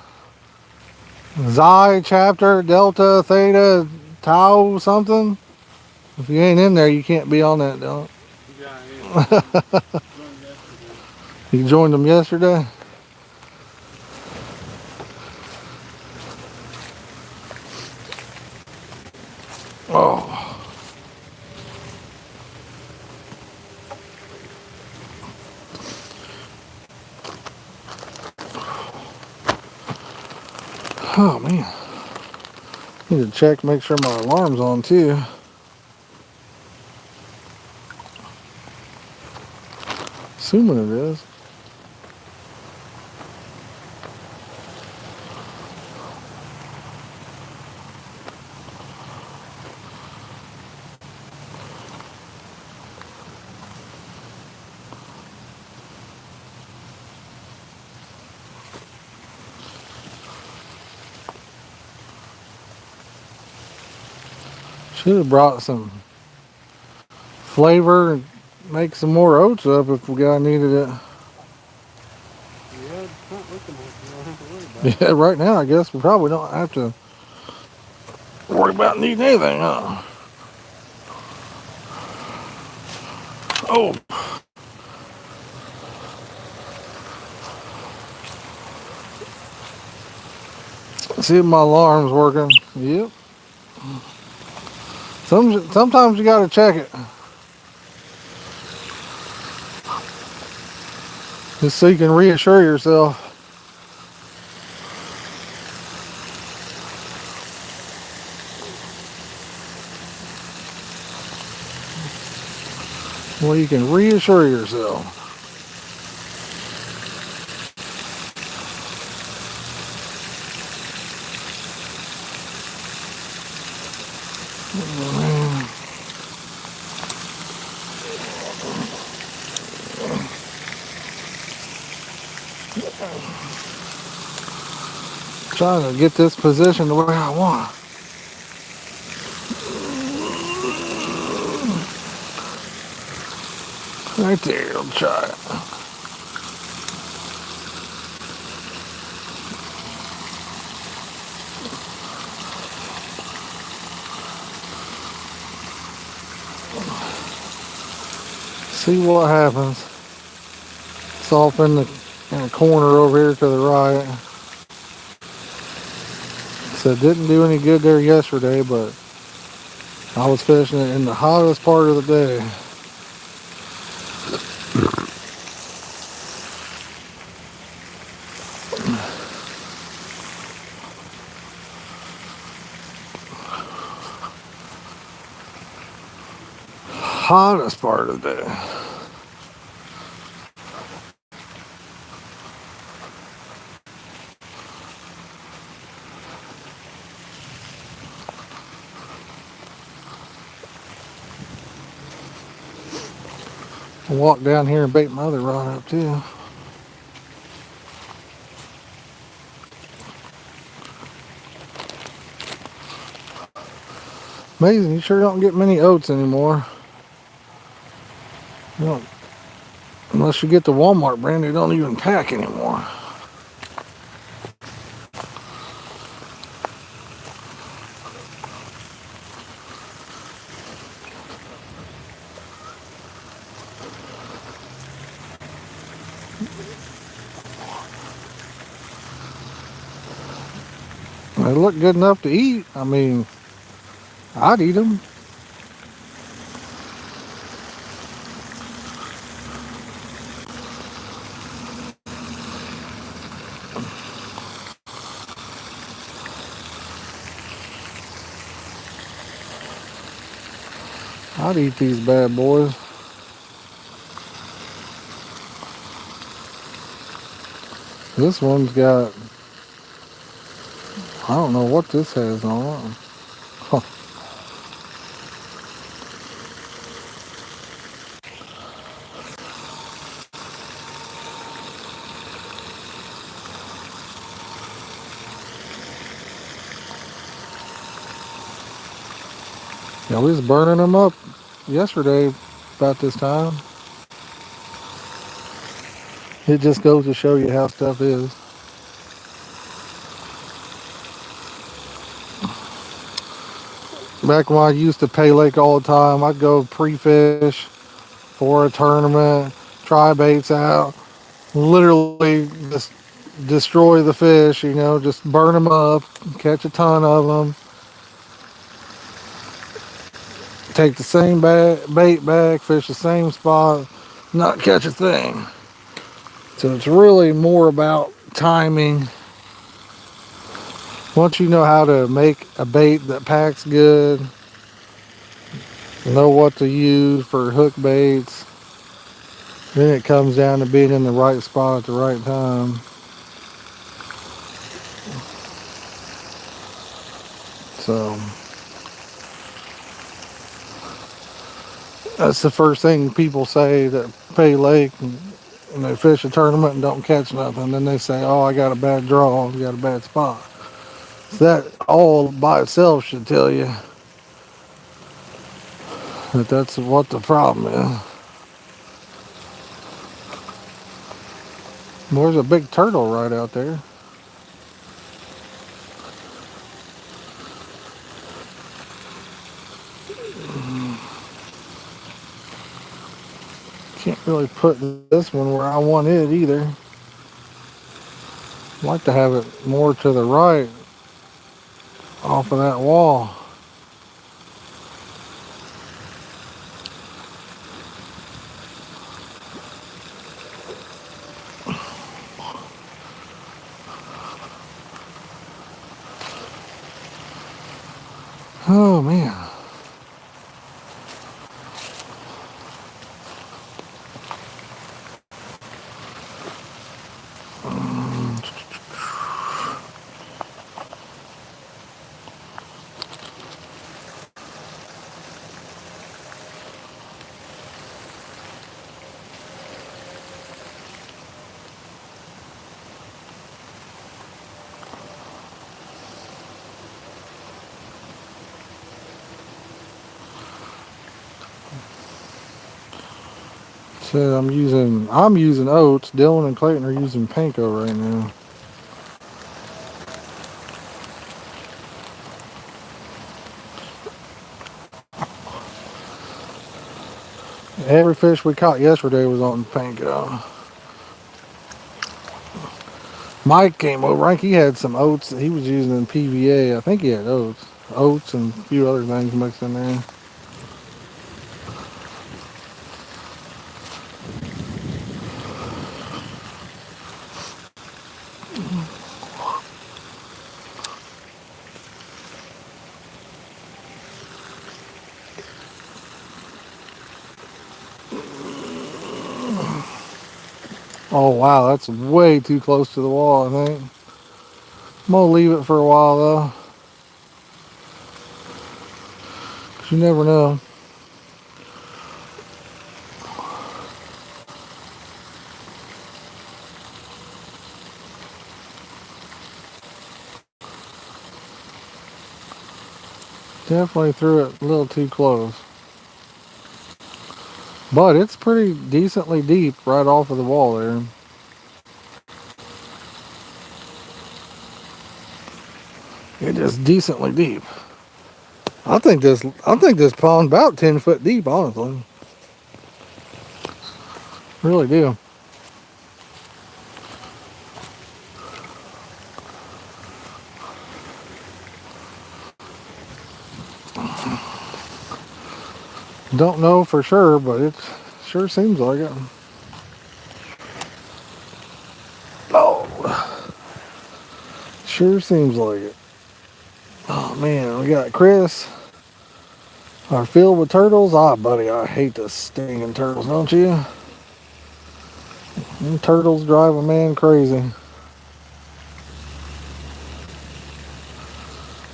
Speaker 1: Xi chapter, Delta, Theta, Tau something? If you ain't in there, you can't be on that, don't.
Speaker 2: Yeah, I am.
Speaker 1: You joined them yesterday? Oh. Oh man. Need to check, make sure my alarm's on too. Assuming it is. Should have brought some flavor and make some more oats up if we got needed it.
Speaker 2: Yeah, it's not looking like you don't have to worry about it.
Speaker 1: Yeah, right now I guess we probably don't have to worry about needing anything, huh? Oh. See if my alarm's working. Yep. Sometimes you gotta check it. Just so you can reassure yourself. Well, you can reassure yourself. Trying to get this position the way I want. Right there, I'll try it. See what happens. It's off in the corner over here to the right. So it didn't do any good there yesterday, but I was fishing it in the hottest part of the day. Hottest part of the day. I'll walk down here and bait my other rod up too. Amazing, you sure don't get many oats anymore. You don't, unless you get the Walmart brand, they don't even pack anymore. They look good enough to eat. I mean, I'd eat them. I'd eat these bad boys. This one's got, I don't know what this has on it. Huh. Yeah, we was burning them up yesterday about this time. It just goes to show you how stuff is. Back when I used to pay lake all the time, I'd go pre-fish for a tournament, try baits out, literally just destroy the fish, you know, just burn them up, catch a ton of them, take the same bait back, fish the same spot, not catch a thing. So it's really more about timing. Once you know how to make a bait that packs good, know what to use for hook baits, then it comes down to being in the right spot at the right time. So that's the first thing people say that pay lake and they fish a tournament and don't catch nothing. Then they say, oh, I got a bad draw, I got a bad spot. So that all by itself should tell you that that's what the problem is. There's a big turtle right out there. Can't really put this one where I want it either. I'd like to have it more to the right off of that wall. Oh man. So I'm using oats. Dylan and Clayton are using panko right now. Every fish we caught yesterday was on panko. Mike came over. I think he had some oats that he was using in PVA. I think he had oats and a few other things mixed in there. Oh wow, that's way too close to the wall, I think. I'm gonna leave it for a while though, 'cause you never know. Definitely threw it a little too close. But it's pretty decently deep right off of the wall there. It is decently deep. I think this pond about 10 foot deep, honestly. Really do. Don't know for sure, but it sure seems like it. Oh, sure seems like it. Oh man, we got Chris. Are filled with turtles. Ah, buddy, I hate the stinging turtles, don't you? Them turtles drive a man crazy.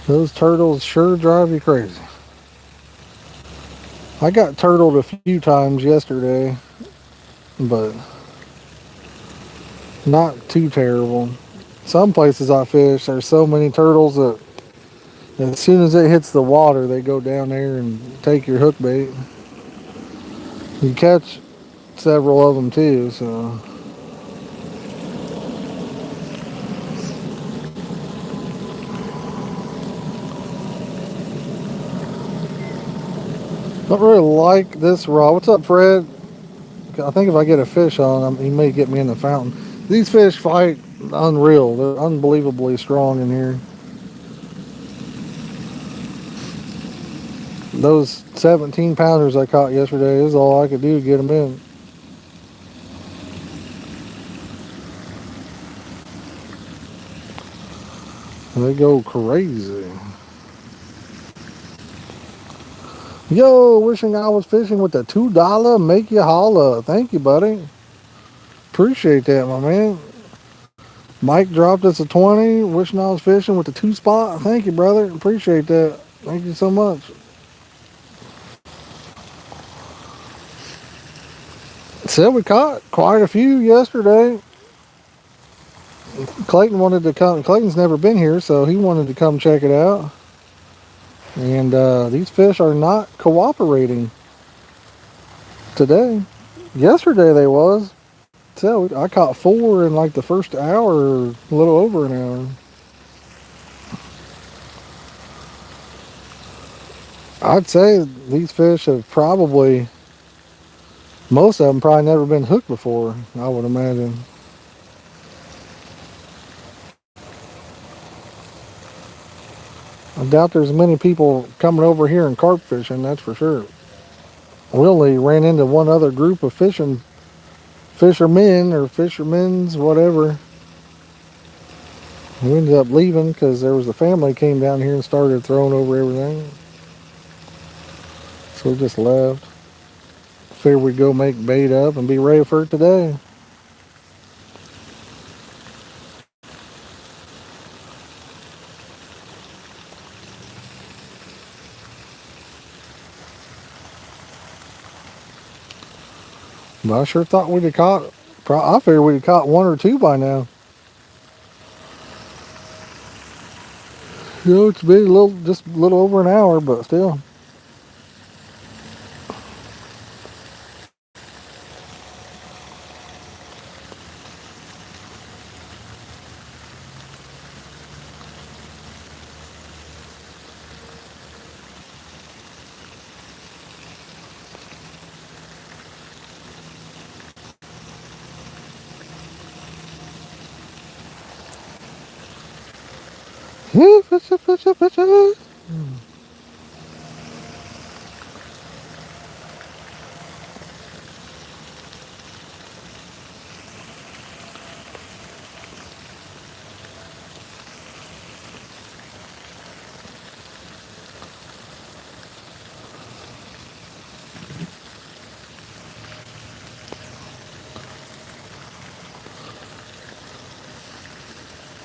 Speaker 1: Those turtles sure drive you crazy. I got turtled a few times yesterday, but not too terrible. Some places I fish, there's so many turtles that as soon as it hits the water, they go down there and take your hook bait. You catch several of them too, so. Don't really like this rod. What's up, Fred? I think if I get a fish on him, he may get me in the fountain. These fish fight unreal. They're unbelievably strong in here. Those 17 pounders I caught yesterday is all I could do to get them in. They go crazy. Yo, wishing I was fishing with the $2 make you holla. Thank you, buddy. Appreciate that, my man. Mike dropped us a 20. Wishing I was fishing with the 2 spot. Thank you, brother. Appreciate that. Thank you so much. Said we caught quite a few yesterday. Clayton wanted to come. Clayton's never been here, so he wanted to come check it out. And these fish are not cooperating today. Yesterday they was. So I caught 4 in like the first hour, or a little over an hour. I'd say these fish have probably, most of them probably never been hooked before, I would imagine. I doubt there's many people coming over here and carp fishing, that's for sure. We only ran into one other group of fishermen or fishermen's, whatever. We ended up leaving because there was a family came down here and started throwing over everything. So we just left. Figured we'd go make bait up and be ready for it today. But I sure thought we'd have caught, I figured we'd have caught one or two by now. You know, it's been just a little over an hour, but still.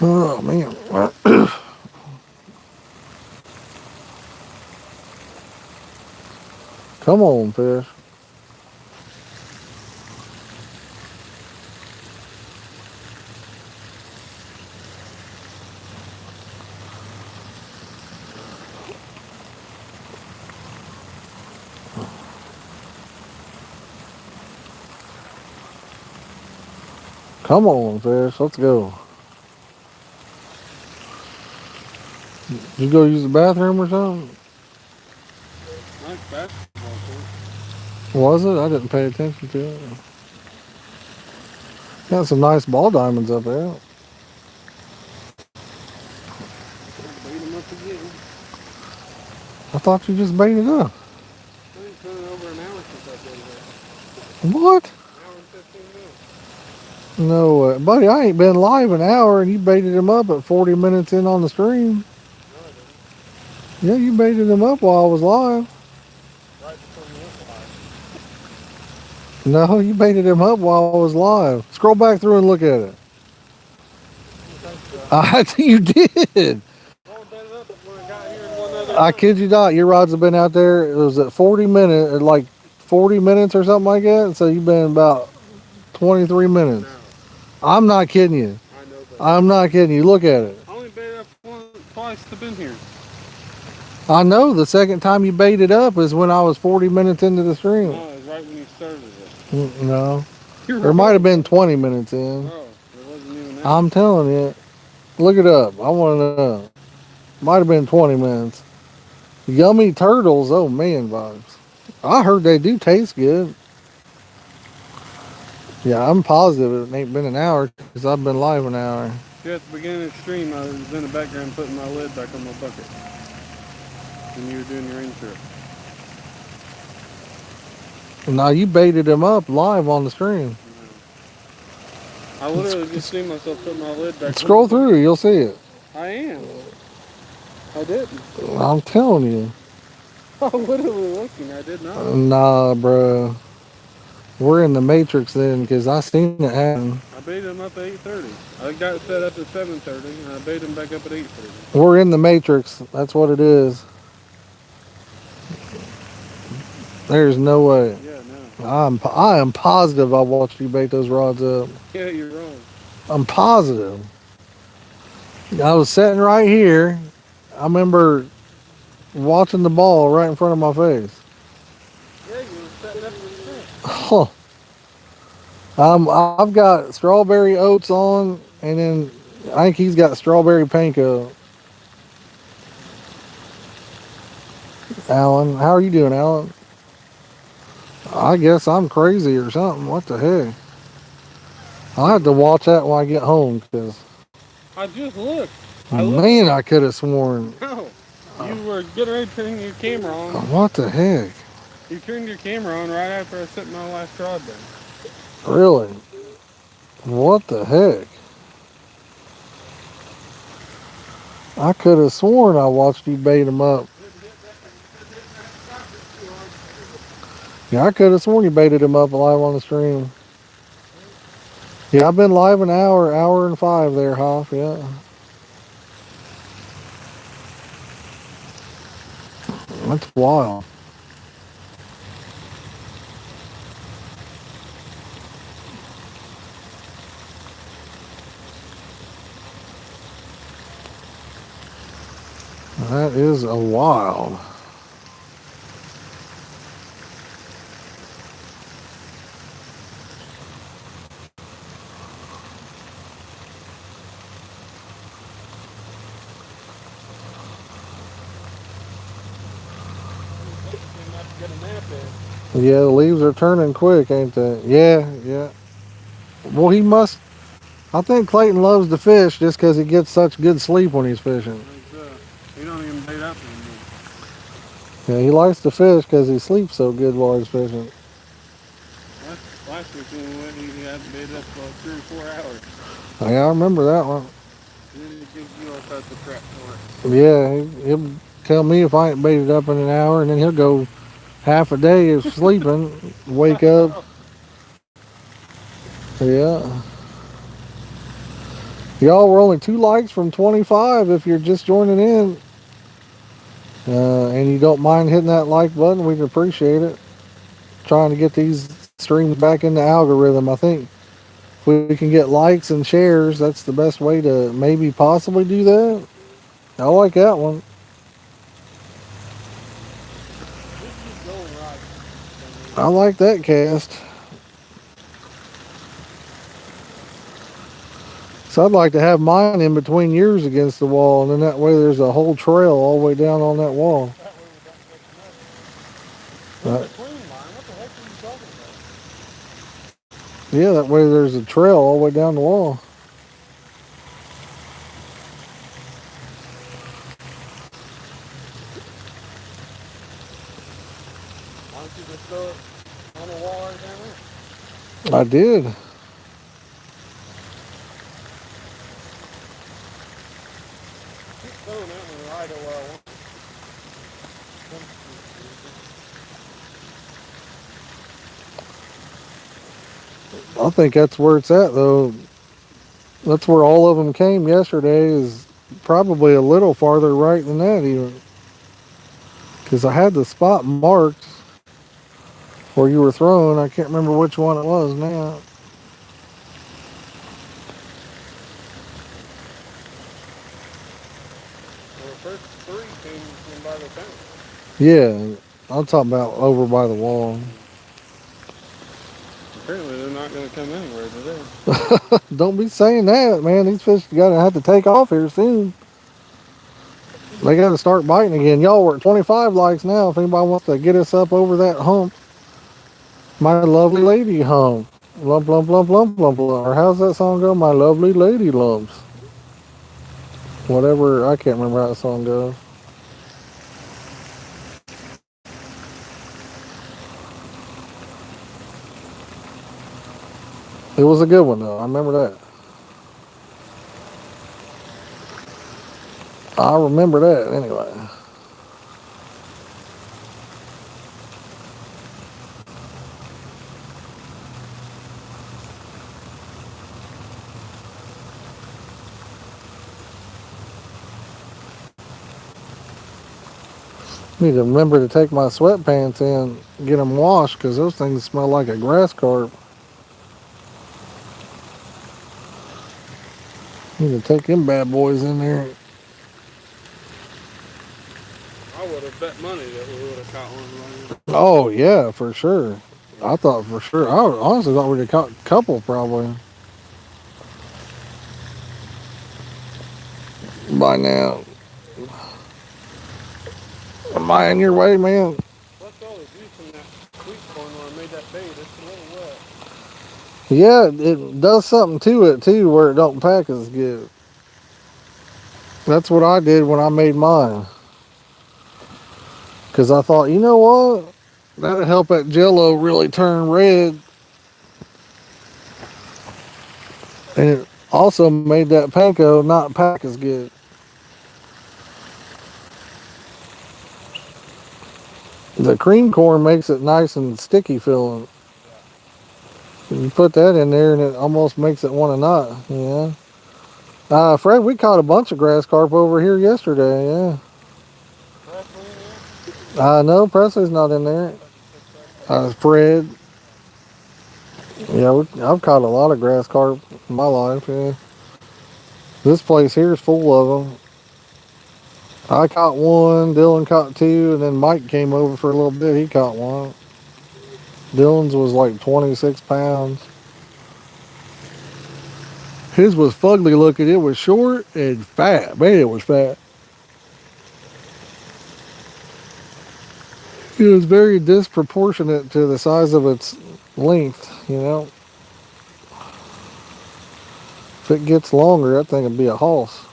Speaker 1: Oh man. Come on, fish. Come on, fish. Let's go. You go use the bathroom or something?
Speaker 2: Nice basketball court.
Speaker 1: Was it? I didn't pay attention to it. Got some nice ball diamonds up there.
Speaker 2: Beat them up again.
Speaker 1: I thought you just baited up.
Speaker 2: It's been over an hour since I did that.
Speaker 1: What?
Speaker 2: An hour and 15 minutes.
Speaker 1: No way. Buddy, I ain't been live an hour and you baited him up at 40 minutes in on the stream.
Speaker 2: No, I didn't.
Speaker 1: Yeah, you baited him up while I was live.
Speaker 2: Right before you went live.
Speaker 1: No, you baited him up while I was live. Scroll back through and look at it. I think you did.
Speaker 2: Well, I bet it up when I got here and one other
Speaker 1: I
Speaker 2: time.
Speaker 1: kid you not. Your rods have been out there. It was at 40 minutes, at like 40 minutes or something like that. So you've been about 23 minutes.
Speaker 2: No,
Speaker 1: I'm not kidding you.
Speaker 2: I know that.
Speaker 1: I'm not kidding you. Look at it.
Speaker 2: I only baited up twice to been here.
Speaker 1: I know the second time you baited up is when I was 40 minutes into the stream.
Speaker 2: No, it was right when you started it.
Speaker 1: No.
Speaker 2: You're
Speaker 1: There might have been 20 minutes in.
Speaker 2: Oh, it wasn't even that.
Speaker 1: I'm telling you. Look it up. I want to know. Might have been 20 minutes. Yummy turtles. Oh, man, vibes. I heard they do taste good. Yeah, I'm positive it ain't been an hour because I've been live an hour.
Speaker 2: Yeah, at the beginning of the stream, I was in the background putting my lid back on my bucket. When you were doing your intro.
Speaker 1: Now you baited him up live on the stream.
Speaker 2: I literally just seen myself put my lid back.
Speaker 1: Scroll through, you'll see it.
Speaker 2: I am. I didn't.
Speaker 1: I'm telling you.
Speaker 2: I was literally looking. I did not.
Speaker 1: Nah, bro. We're in the Matrix then because I seen it happen.
Speaker 2: I baited him up at 8:30. I got set up at 7:30, and I baited him back up at 8:30.
Speaker 1: We're in the Matrix. That's what it is. There's no way.
Speaker 2: Yeah, no.
Speaker 1: I am positive I watched you bait those rods up.
Speaker 2: Yeah, you're wrong.
Speaker 1: I'm positive. I was sitting right here. I remember watching the ball right in front of my face.
Speaker 2: Yeah, you were setting up the stream.
Speaker 1: Huh. I've got strawberry oats on, and then I think he's got strawberry panko. Alan, how are you doing, Alan? I guess I'm crazy or something. What the heck? I'll have to watch that when I get home because,
Speaker 2: I just looked.
Speaker 1: man, I could have sworn.
Speaker 2: No. You were getting ready to turn your camera on.
Speaker 1: What the heck?
Speaker 2: You turned your camera on right after I set my last rod down.
Speaker 1: Really? What the heck? I could have sworn I watched you bait him up. Yeah, I could have sworn you baited him up live on the stream. Yeah, I've been live an hour, hour and 5 there, Hoff. Yeah. That's wild. That is a wild.
Speaker 2: Get a nap
Speaker 1: Yeah, the leaves are turning quick, ain't they? Yeah, yeah. Well, he must. I think Clayton loves to fish just because he gets such good sleep when he's fishing.
Speaker 2: He don't even bait up anymore.
Speaker 1: Yeah, he likes to fish because he sleeps so good while he's fishing.
Speaker 2: Last week when we went, he had baited up for 3 or 4 hours.
Speaker 1: Yeah, I remember that one.
Speaker 2: And then he gives you all types of crap for it.
Speaker 1: Yeah, he'll tell me if I ain't baited up in an hour, and then he'll go half a day of sleeping, wake up. Yeah. Y'all were only 2 likes from 25 if you're just joining in. And you don't mind hitting that like button, we'd appreciate it. Trying to get these streams back in the algorithm. I think if we can get likes and shares, that's the best way to maybe possibly do that. I like that one. I like that cast. So I'd like to have mine in between yours against the wall, and then that way there's a whole trail all the way down on that wall.
Speaker 2: Right. Between mine? What the heck are you talking about?
Speaker 1: Yeah, that way there's a trail all the way down the wall.
Speaker 2: Why don't you just throw it on the wall right down there?
Speaker 1: I did.
Speaker 2: Keep throwing that one right where I want.
Speaker 1: I think that's where it's at, though. That's where all of them came yesterday, is probably a little farther right than that, even. Because I had the spot marked where you were throwing. I can't remember which one it was now.
Speaker 2: Well, the first 3 came from by the tank.
Speaker 1: Yeah, I'm talking about over by the wall.
Speaker 2: Apparently they're not going to come anywhere today.
Speaker 1: Don't be saying that, man. These fish gotta have to take off here soon. They gotta start biting again. Y'all, we're at 25 likes now. If anybody wants to get us up over that hump, my lovely lady hump. Lump, lump, lump, lump, lump, lump. Or how's that song go? My lovely lady lumps. Whatever, I can't remember how the song goes. It was a good one, though. I remember that. I remember that, anyway. Need to remember to take my sweatpants in, get them washed, because those things smell like a grass carp. Need to take them bad boys in there.
Speaker 2: I would have bet money that we would have caught one right now.
Speaker 1: Oh, yeah, for sure. I thought for sure. I honestly thought we'd have caught a couple, probably. By now. Am I in your way, man?
Speaker 2: What's all the juice in that sweet corn when I made that bait? It's a little wet.
Speaker 1: Yeah, it does something to it, too, where it don't pack as good. That's what I did when I made mine. Because I thought, you know what? That'll help that jello really turn red. And it also made that panko not pack as good. The cream corn makes it nice and sticky feeling. You put that in there and it almost makes it want to not, yeah. Fred, we caught a bunch of grass carp over here yesterday, yeah. No, Presley's not in there. Fred. Yeah, I've caught a lot of grass carp in my life, yeah. This place here is full of them. I caught one, Dylan caught two, and then Mike came over for a little bit. He caught one. Dylan's was like 26 pounds. His was fugly looking. It was short and fat. Man, it was fat. It was very disproportionate to the size of its length, you know. If it gets longer, that thing would be a hoss.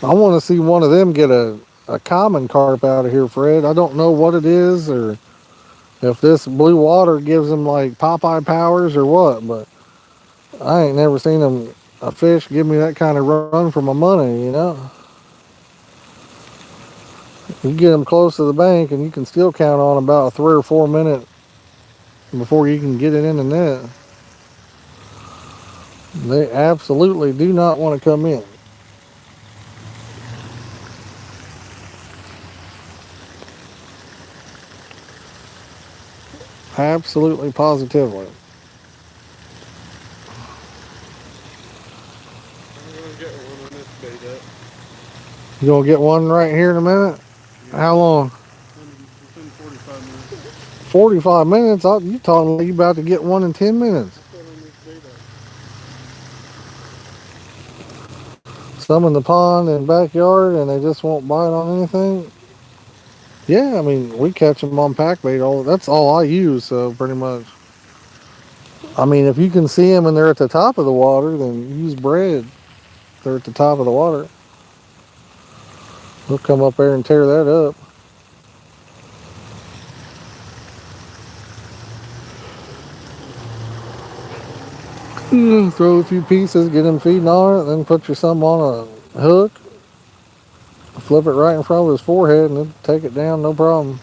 Speaker 1: I want to see one of them get a common carp out of here, Fred. I don't know what it is or if this blue water gives them like Popeye powers or what, but I ain't never seen a fish give me that kind of run for my money, you know. You get them close to the bank and you can still count on about a 3 or 4 minute before you can get it in the net. They absolutely do not want to come in. Absolutely positively.
Speaker 2: I'm gonna get one on this bait up.
Speaker 1: You gonna get one right here in a minute?
Speaker 2: Yeah.
Speaker 1: How long?
Speaker 2: It's in 45 minutes.
Speaker 1: 45 minutes? You talking like you about to get one in 10 minutes. Some in the pond and backyard and they just won't bite on anything. Yeah, I mean, we catch them on pack bait. That's all I use, so pretty much. I mean, if you can see them and they're at the top of the water, then use bread. They're at the top of the water. We'll come up there and tear that up. Throw a few pieces, get them feeding on it, then put your some on a hook, flip it right in front of his forehead, and then take it down, no problem.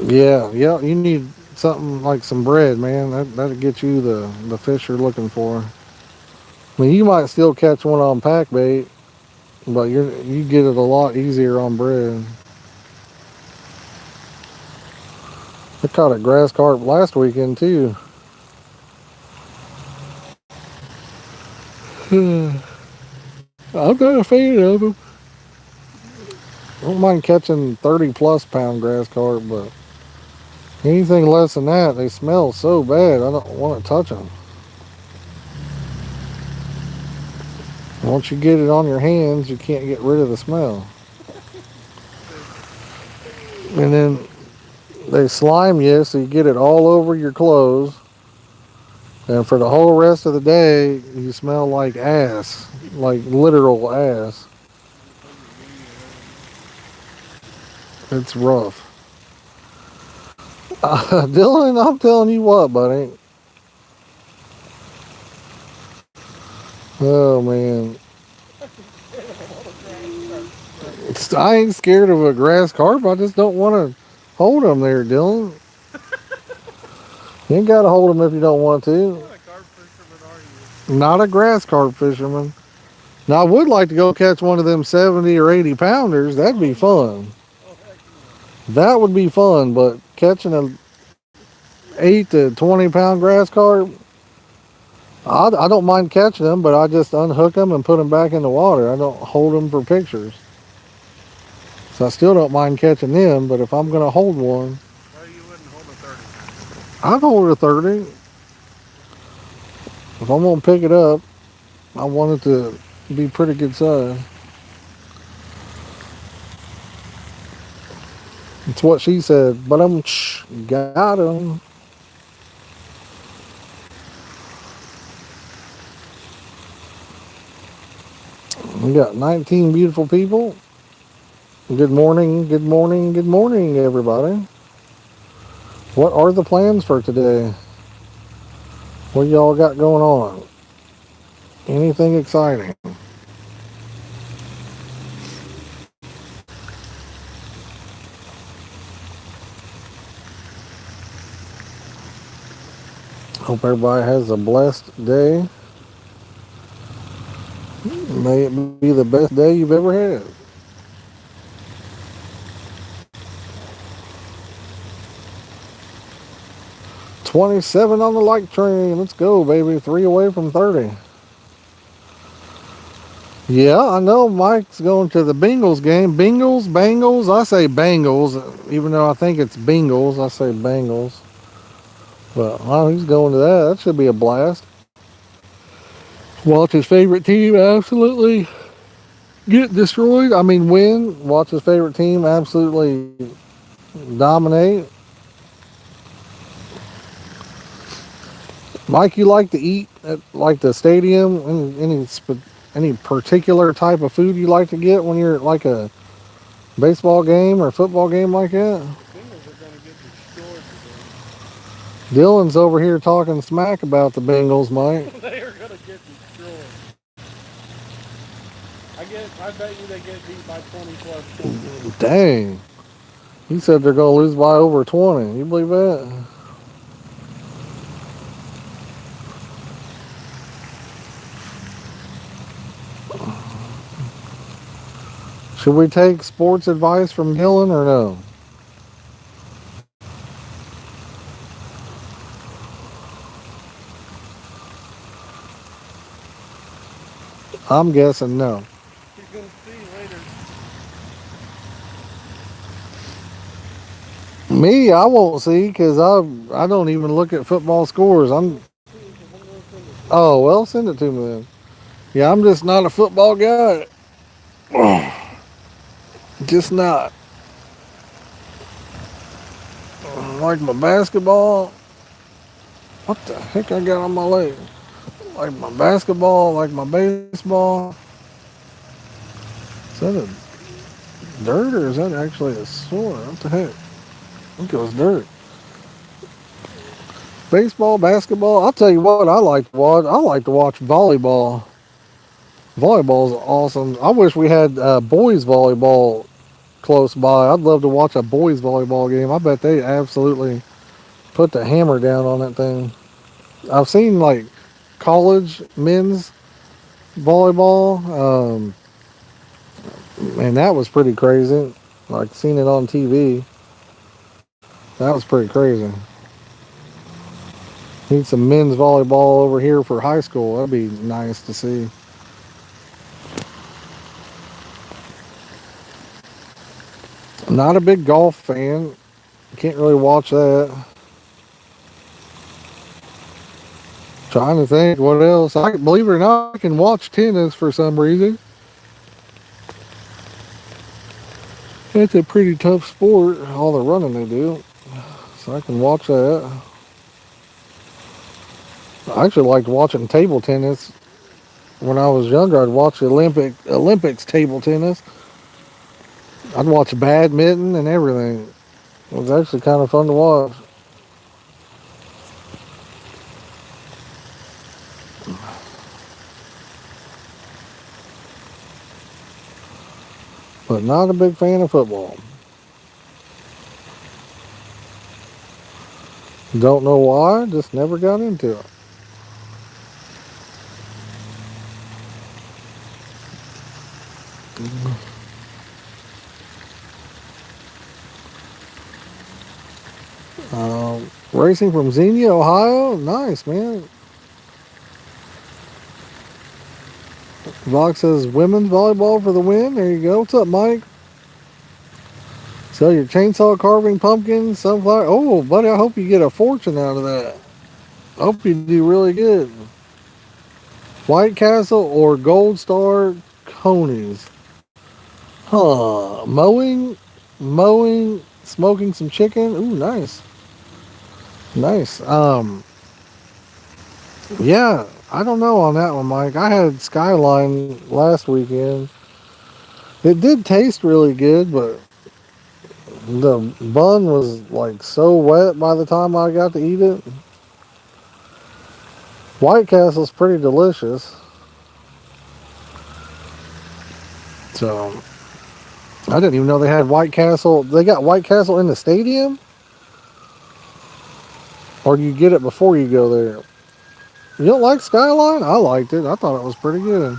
Speaker 1: Yeah, you need something like some bread, man. That'll get you the fish you're looking for. I mean, you might still catch one on pack bait, but you get it a lot easier on bread. I caught a grass carp last weekend too. I'm not a fan of them. I don't mind catching 30+ pound grass carp, but anything less than that, they smell so bad. I don't want to touch them. Once you get it on your hands, you can't get rid of the smell. And then they slime you, so you get it all over your clothes. And for the whole rest of the day, you smell like ass, like literal ass. It's rough. Dylan, I'm telling you what, buddy. Oh, man. I ain't scared of a grass carp. I just don't want to hold them there, Dylan. You ain't got to hold them if you don't want to.
Speaker 2: What a carp fisherman are you?
Speaker 1: Not a grass carp fisherman. Now, I would like to go catch one of them 70 or 80 pounders. That'd be fun. That would be fun, but catching a 8 to 20 pound grass carp, I don't mind catching them, but I just unhook them and put them back in the water. I don't hold them for pictures. So I still don't mind catching them, but if I'm going to hold one,
Speaker 2: Why you wouldn't hold a 30?
Speaker 1: I'd hold a 30. If I'm going to pick it up, I want it to be pretty good size. It's what she said, but I'm got him. We got 19 beautiful people. Good morning, good morning, good morning, everybody. What are the plans for today? What y'all got going on? Anything exciting? Hope everybody has a blessed day. May it be the best day you've ever had. $27 on the like train. Let's go, baby. 3 away from 30. Yeah, I know Mike's going to the Bengals game. Bengals. I say Bengals, even though I think it's Bengals. I say Bengals. But oh, he's going to that. That should be a blast. Watch his favorite team absolutely get destroyed. I mean, win. Watch his favorite team absolutely dominate. Mike, you like to eat at like the stadium? Any particular type of food you like to get when you're at like a baseball game or football game like that?
Speaker 2: The Bengals are going to get destroyed
Speaker 1: Dylan's over here talking smack about the Bengals, Mike.
Speaker 2: today. They are going to get destroyed. I bet you they get beat by 20 plus points.
Speaker 1: Dang. He said they're going to lose by over 20. You believe that? Should we take sports advice from Dylan or no? I'm guessing no.
Speaker 2: You're going to see later.
Speaker 1: Me, I won't see because I don't even look at football scores. Oh, well, send it to me then. Yeah, I'm just not a football guy. Just not. Like my basketball. What the heck I got on my leg? Like my basketball, like my baseball. Is that a dirt or is that actually a sword? What the heck? I think it was dirt. Baseball, basketball. I'll tell you what I like to watch. I like to watch volleyball. Volleyball is awesome. I wish we had boys volleyball close by. I'd love to watch a boys volleyball game. I bet they absolutely put the hammer down on that thing. I've seen like college men's volleyball, and that was pretty crazy. Like seen it on TV. That was pretty crazy. Need some men's volleyball over here for high school. That'd be nice to see. Not a big golf fan. Can't really watch that. Trying to think what else. I believe it or not, I can watch tennis for some reason. It's a pretty tough sport. All the running they do, so I can watch that. I actually liked watching table tennis. When I was younger, I'd watch the Olympics table tennis. I'd watch badminton and everything. It was actually kind of fun to watch. But not a big fan of football. Don't know why, just never got into it. Racing from Xenia, Ohio. Nice, man. Vox says women's volleyball for the win. There you go. What's up, Mike? Sell your chainsaw carving pumpkins, sunflower. Oh, buddy, I hope you get a fortune out of that. I hope you do really good. White Castle or Gold Star Conies. Huh. Mowing, smoking some chicken. Ooh, nice. Nice. Yeah, I don't know on that one, Mike. I had Skyline last weekend. It did taste really good, but the bun was like so wet by the time I got to eat it. White Castle's pretty delicious. So I didn't even know they had White Castle. They got White Castle in the stadium? Or do you get it before you go there? You don't like Skyline? I liked it. I thought it was pretty good.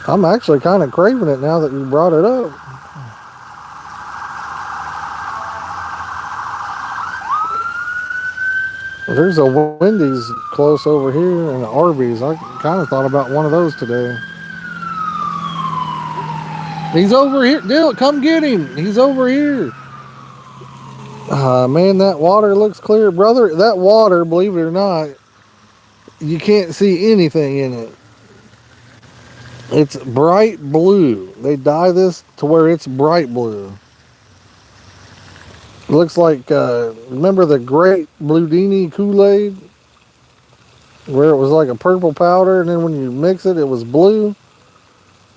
Speaker 1: I'm actually kind of craving it now that you brought it up. There's a Wendy's close over here and an Arby's. I kind of thought about one of those today. He's over here. Dylan, come get him. He's over here. Man, that water looks clear. Brother, that water, believe it or not, you can't see anything in it. It's bright blue. They dye this to where it's bright blue. It looks like, remember the Great Bludini Kool-Aid? Where it was like a purple powder, and then when you mix it, it was blue.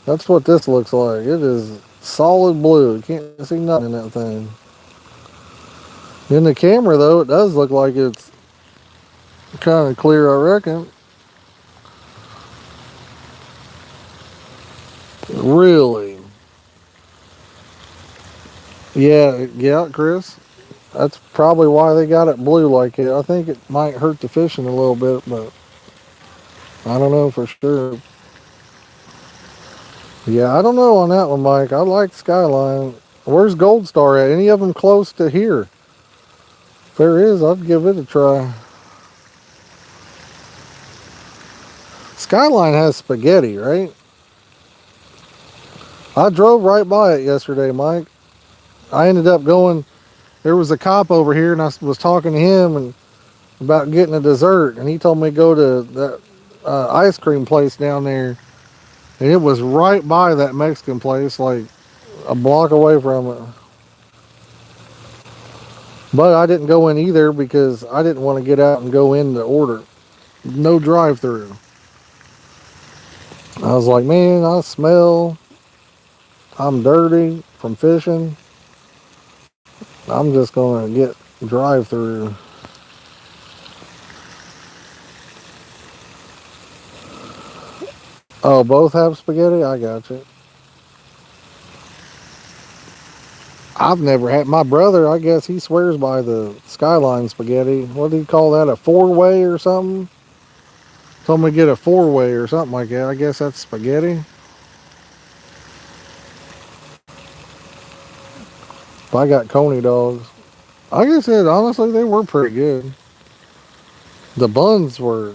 Speaker 1: That's what this looks like. It is solid blue. You can't see nothing in that thing. In the camera, though, it does look like it's kind of clear, I reckon. Really? Yeah, Chris. That's probably why they got it blue like it. I think it might hurt the fishing a little bit, but I don't know for sure. Yeah, I don't know on that one, Mike. I like Skyline. Where's Gold Star at? Any of them close to here? If there is, I'd give it a try. Skyline has spaghetti, right? I drove right by it yesterday, Mike. I ended up going, there was a cop over here, and I was talking to him and about getting a dessert, and he told me to go to that ice cream place down there, and it was right by that Mexican place, like a block away from it. But I didn't go in either because I didn't want to get out and go in to order. No drive-through. I was like, man, I smell. I'm dirty from fishing. I'm just going to get drive-through. Oh, both have spaghetti? I got you. I've never had. My brother, I guess he swears by the Skyline spaghetti. What do you call that? A four-way or something? Told me to get a four-way or something like that. I guess that's spaghetti. I got coney dogs. Like I said, honestly, they were pretty good. The buns were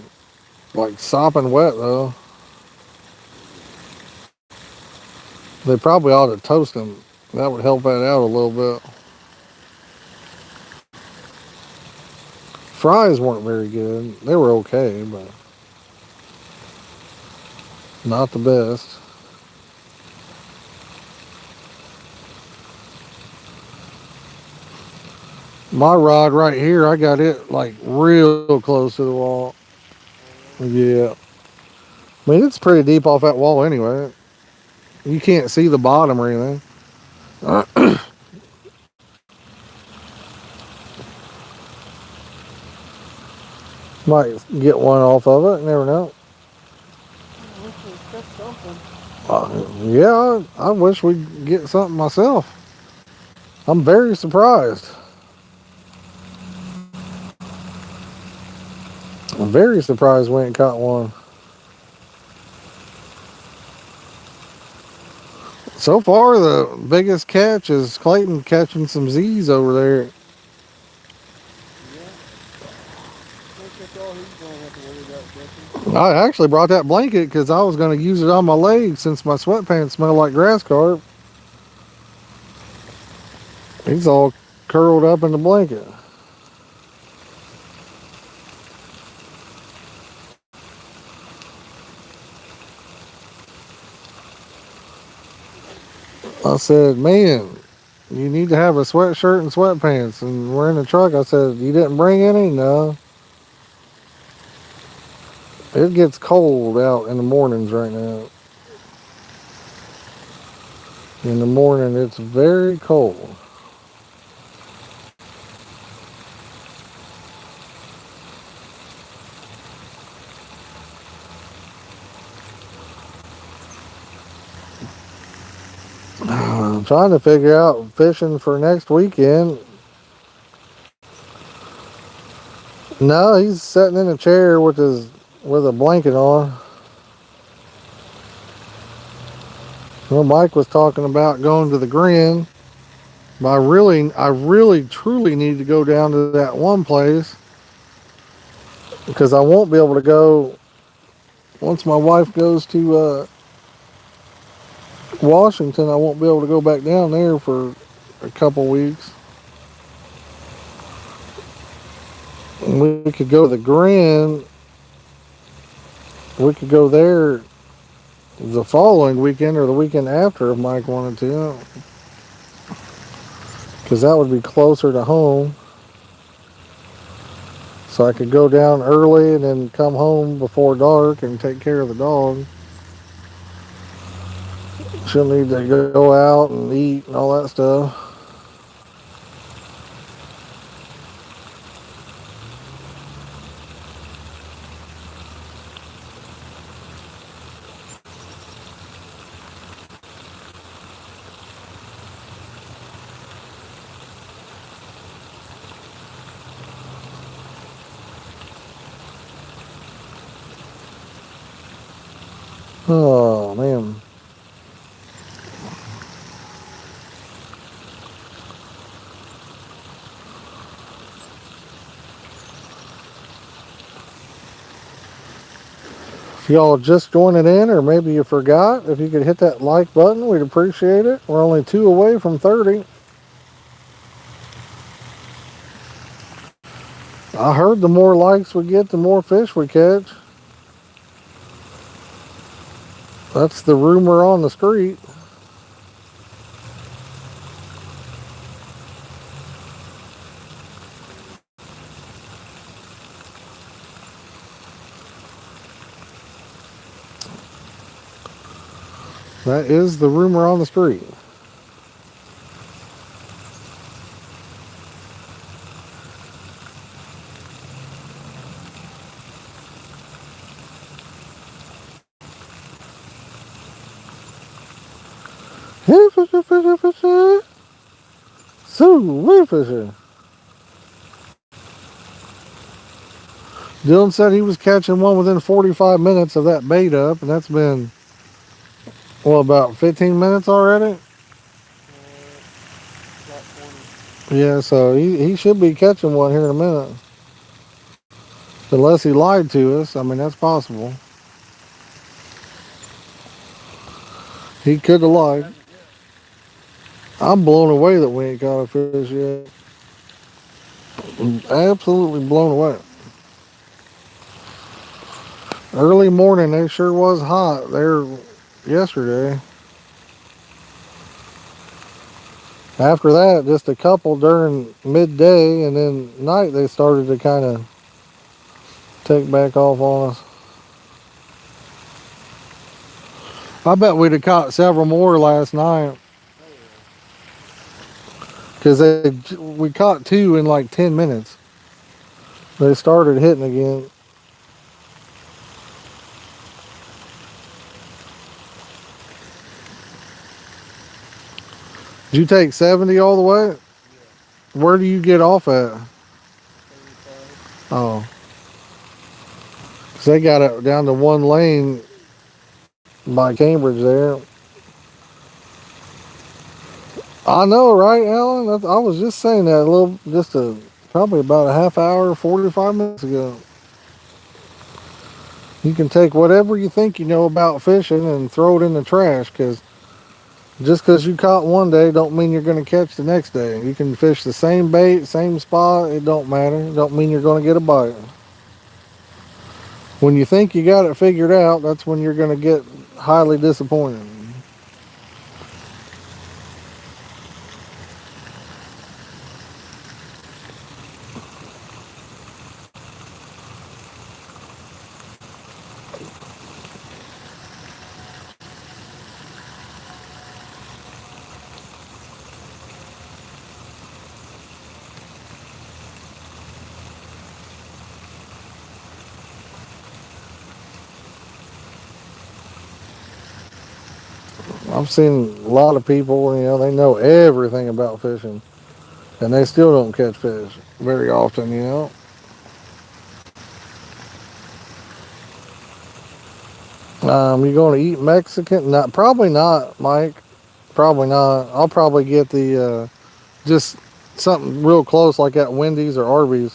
Speaker 1: like sopping wet though. They probably ought to toast them. That would help that out a little bit. Fries weren't very good. They were okay, but not the best. My rod right here, I got it like real close to the wall. Yeah. I mean, it's pretty deep off that wall anyway. You can't see the bottom or anything. Might get one off of it. Never know. Yeah, I wish we'd get something myself. I'm very surprised. I'm very surprised we ain't caught one. So far, the biggest catch is Clayton catching some Z's over there.
Speaker 2: Yeah. I think that's all he's going to have to worry about catching.
Speaker 1: I actually brought that blanket because I was going to use it on my legs since my sweatpants smell like grass carp. He's all curled up in the blanket. I said, man, you need to have a sweatshirt and sweatpants. And we're in the truck. I said, you didn't bring any? No. It gets cold out in the mornings right now. In the morning, it's very cold. I'm trying to figure out fishing for next weekend. No, he's sitting in a chair with a blanket on. Well, Mike was talking about going to the Grin, but I really, truly need to go down to that one place because I won't be able to go once my wife goes to Washington. I won't be able to go back down there for a couple weeks. And we could go to the Grin. We could go there the following weekend or the weekend after if Mike wanted to, because that would be closer to home. So I could go down early and then come home before dark and take care of the dog. She'll need to go out and eat and all that stuff. Oh, man. If y'all just joining in, or maybe you forgot, if you could hit that like button, we'd appreciate it. We're only 2 away from 30. I heard the more likes we get, the more fish we catch. That's the rumor on the street. That is the rumor on the street. Hey, fisher, fisher, fisher. So, we fishing. Dylan said he was catching one within 45 minutes of that bait up, and that's been, well, about 15 minutes already. Yeah, so he should be catching one here in a minute. Unless he lied to us. I mean, that's possible. He could have lied. I'm blown away that we ain't caught a fish yet. I'm absolutely blown away. Early morning, it sure was hot there yesterday. After that, just a couple during midday, and then night they started to kind of take back off on us. I bet we'd have caught several more last night. Because we caught 2 in like 10 minutes. They started hitting again. Did you take 70 all the way? Yeah. Where do you get off at? 35. Oh. Because they got it down to one lane by Cambridge there. I know, right, Alan? I was just saying that probably about a half hour, 45 minutes ago. You can take whatever you think you know about fishing and throw it in the trash, because just because you caught one day don't mean you're going to catch the next day. You can fish the same bait, same spot, it don't matter. It don't mean you're going to get a bite. When you think you got it figured out, that's when you're going to get highly disappointed. I've seen a lot of people, they know everything about fishing, and they still don't catch fish very often. You going to eat Mexican? Not, probably not, Mike. Probably not. I'll probably get the just something real close like at Wendy's or Arby's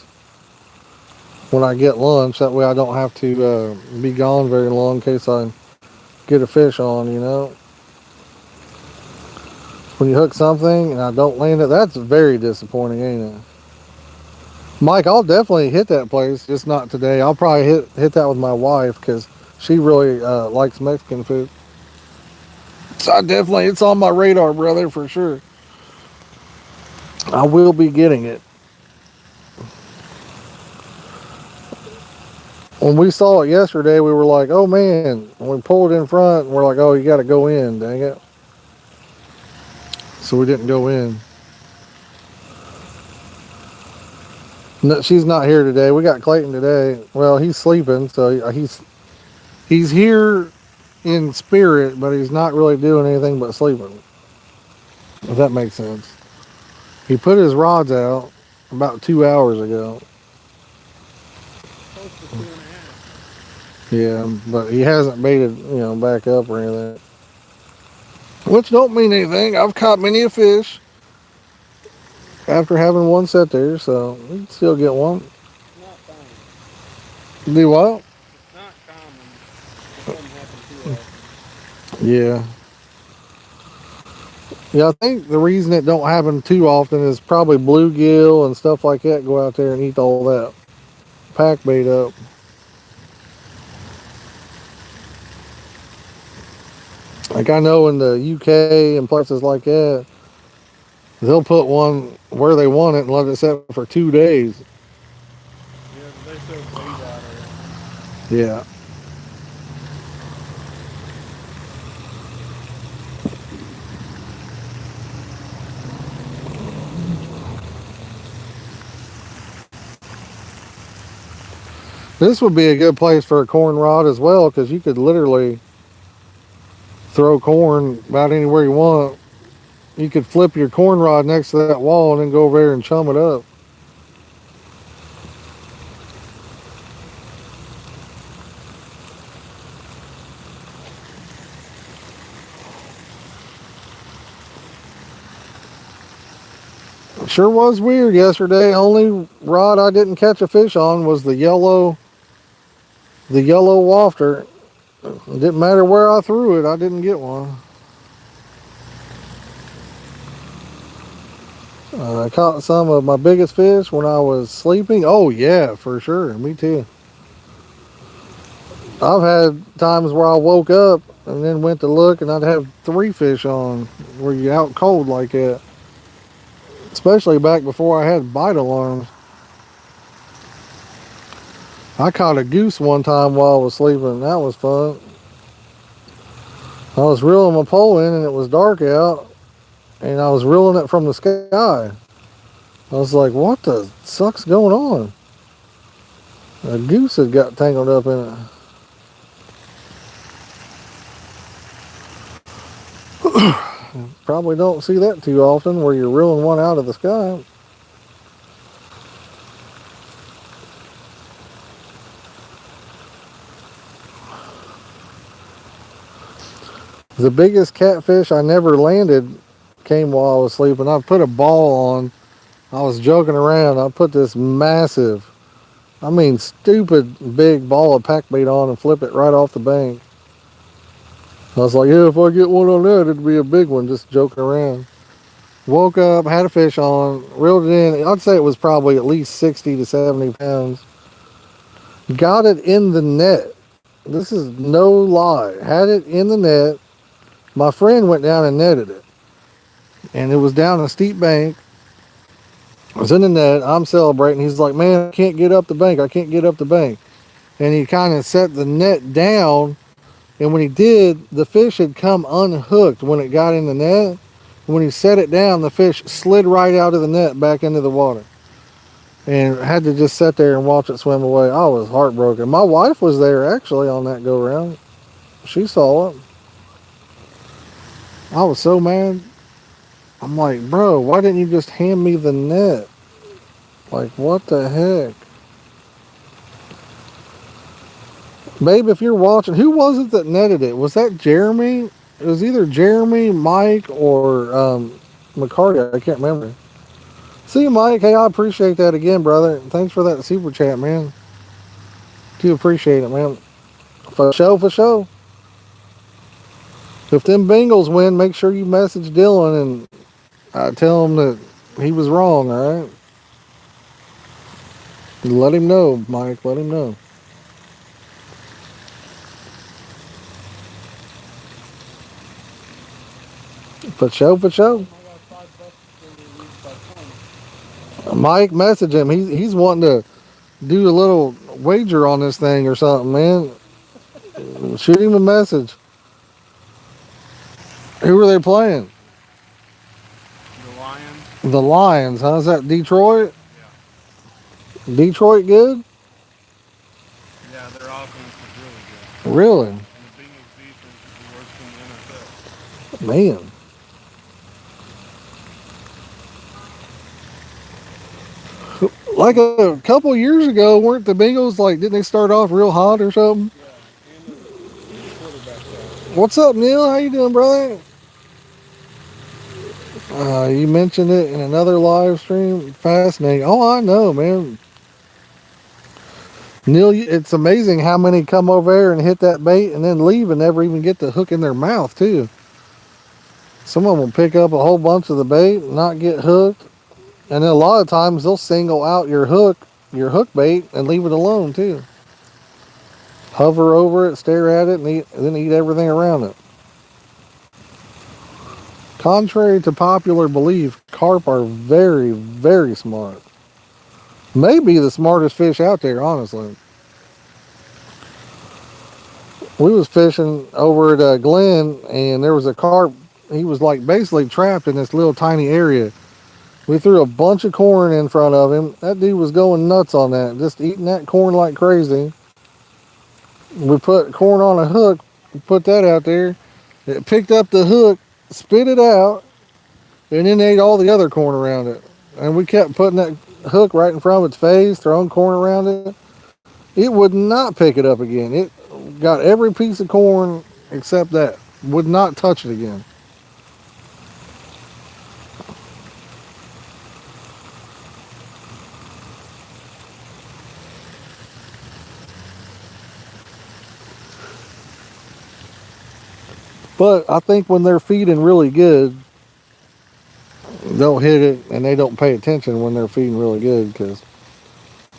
Speaker 1: when I get lunch. That way I don't have to be gone very long in case I get a fish on. When you hook something and I don't land it, that's very disappointing, ain't it? Mike, I'll definitely hit that place, just not today. I'll probably hit that with my wife because she really likes Mexican food. So it's on my radar, brother, for sure. I will be getting it. When we saw it yesterday, we were like, oh man. When we pulled in front, we're like, oh, you got to go in, dang it. So we didn't go in. No, she's not here today. We got Clayton today. Well, he's sleeping, so he's here in spirit, but he's not really doing anything but sleeping. If that makes sense. He put his rods out about 2 hours ago.
Speaker 2: Close to 2.5.
Speaker 1: Yeah, but he hasn't baited, back up or anything. Which don't mean anything. I've caught many a fish after having one set there, so we can still get one.
Speaker 2: It's not common.
Speaker 1: Do what?
Speaker 2: It's not common. It doesn't happen too often.
Speaker 1: Yeah. Yeah, I think the reason it don't happen too often is probably bluegill and stuff like that go out there and eat all that pack bait up. Like I know in the UK and places like that, they'll put one where they want it and let it sit for 2 days.
Speaker 2: Yeah, but they still bait out of it.
Speaker 1: Yeah. This would be a good place for a corn rod as well because you could literally throw corn about anywhere you want. You could flip your corn rod next to that wall and then go over there and chum it up. It sure was weird yesterday. Only rod I didn't catch a fish on was the yellow wafter. It didn't matter where I threw it, I didn't get one. I caught some of my biggest fish when I was sleeping. Oh yeah, for sure. Me too. I've had times where I woke up and then went to look and I'd have 3 fish on where you out cold like that. Especially back before I had bite alarms. I caught a goose one time while I was sleeping. That was fun. I was reeling my pole in and it was dark out and I was reeling it from the sky. I was like, what the suck's going on? A goose had got tangled up in it. Probably don't see that too often where you're reeling one out of the sky. The biggest catfish I never landed came while I was sleeping. I put a ball on. I was joking around. I put this massive, stupid big ball of pack bait on and flip it right off the bank. I was like, yeah, if I get one on that, it'd be a big one, just joking around. Woke up, had a fish on, reeled it in. I'd say it was probably at least 60 to 70 pounds. Got it in the net. This is no lie. Had it in the net. My friend went down and netted it. And it was down a steep bank. I was in the net. I'm celebrating. He's like, man, I can't get up the bank. I can't get up the bank. And he kind of set the net down. And when he did, the fish had come unhooked when it got in the net. When he set it down, the fish slid right out of the net back into the water. And had to just sit there and watch it swim away. I was heartbroken. My wife was there actually on that go round. She saw it. I was so mad. I'm like, bro, why didn't you just hand me the net? Like, what the heck? Babe, if you're watching, who was it that netted it? Was that Jeremy? It was either Jeremy, Mike, or McCarty. I can't remember. See you, Mike. Hey, I appreciate that again, brother. Thanks for that super chat, man. Do appreciate it, man. For show, for show. If them Bengals win, make sure you message Dylan and tell him that he was wrong, all right? Let him know, Mike. Let him know. For show, for show. Mike, message him. He's wanting to do a little wager on this thing or something, man. Shoot him a message. Who are they playing?
Speaker 2: The Lions.
Speaker 1: The Lions, huh? Is that Detroit?
Speaker 2: Yeah.
Speaker 1: Detroit good?
Speaker 2: Yeah, their offense is really good.
Speaker 1: Really?
Speaker 2: And the Bengals defense is the worst in the NFL.
Speaker 1: Man. Like a couple years ago, weren't the Bengals like, didn't they start off real hot or something?
Speaker 2: Yeah, and the quarterback guy.
Speaker 1: What's up, Neil? How you doing, brother? You mentioned it in another live stream. Fascinating. Oh, I know, man. Neil, it's amazing how many come over there and hit that bait and then leave and never even get the hook in their mouth, too. Some of them will pick up a whole bunch of the bait and not get hooked. And then a lot of times they'll single out your hook bait, and leave it alone, too. Hover over it, stare at it, and then eat everything around it. Contrary to popular belief, carp are very, very smart. Maybe the smartest fish out there, honestly. We was fishing over at Glen, and there was a carp. He was like basically trapped in this little tiny area. We threw a bunch of corn in front of him. That dude was going nuts on that, just eating that corn like crazy. We put corn on a hook, put that out there. It picked up the hook, spit it out, and then ate all the other corn around it. And we kept putting that hook right in front of its face, throwing corn around it. It would not pick it up again. It got every piece of corn except that. Would not touch it again. But I think when they're feeding really good, they'll hit it and they don't pay attention when they're feeding really good. Because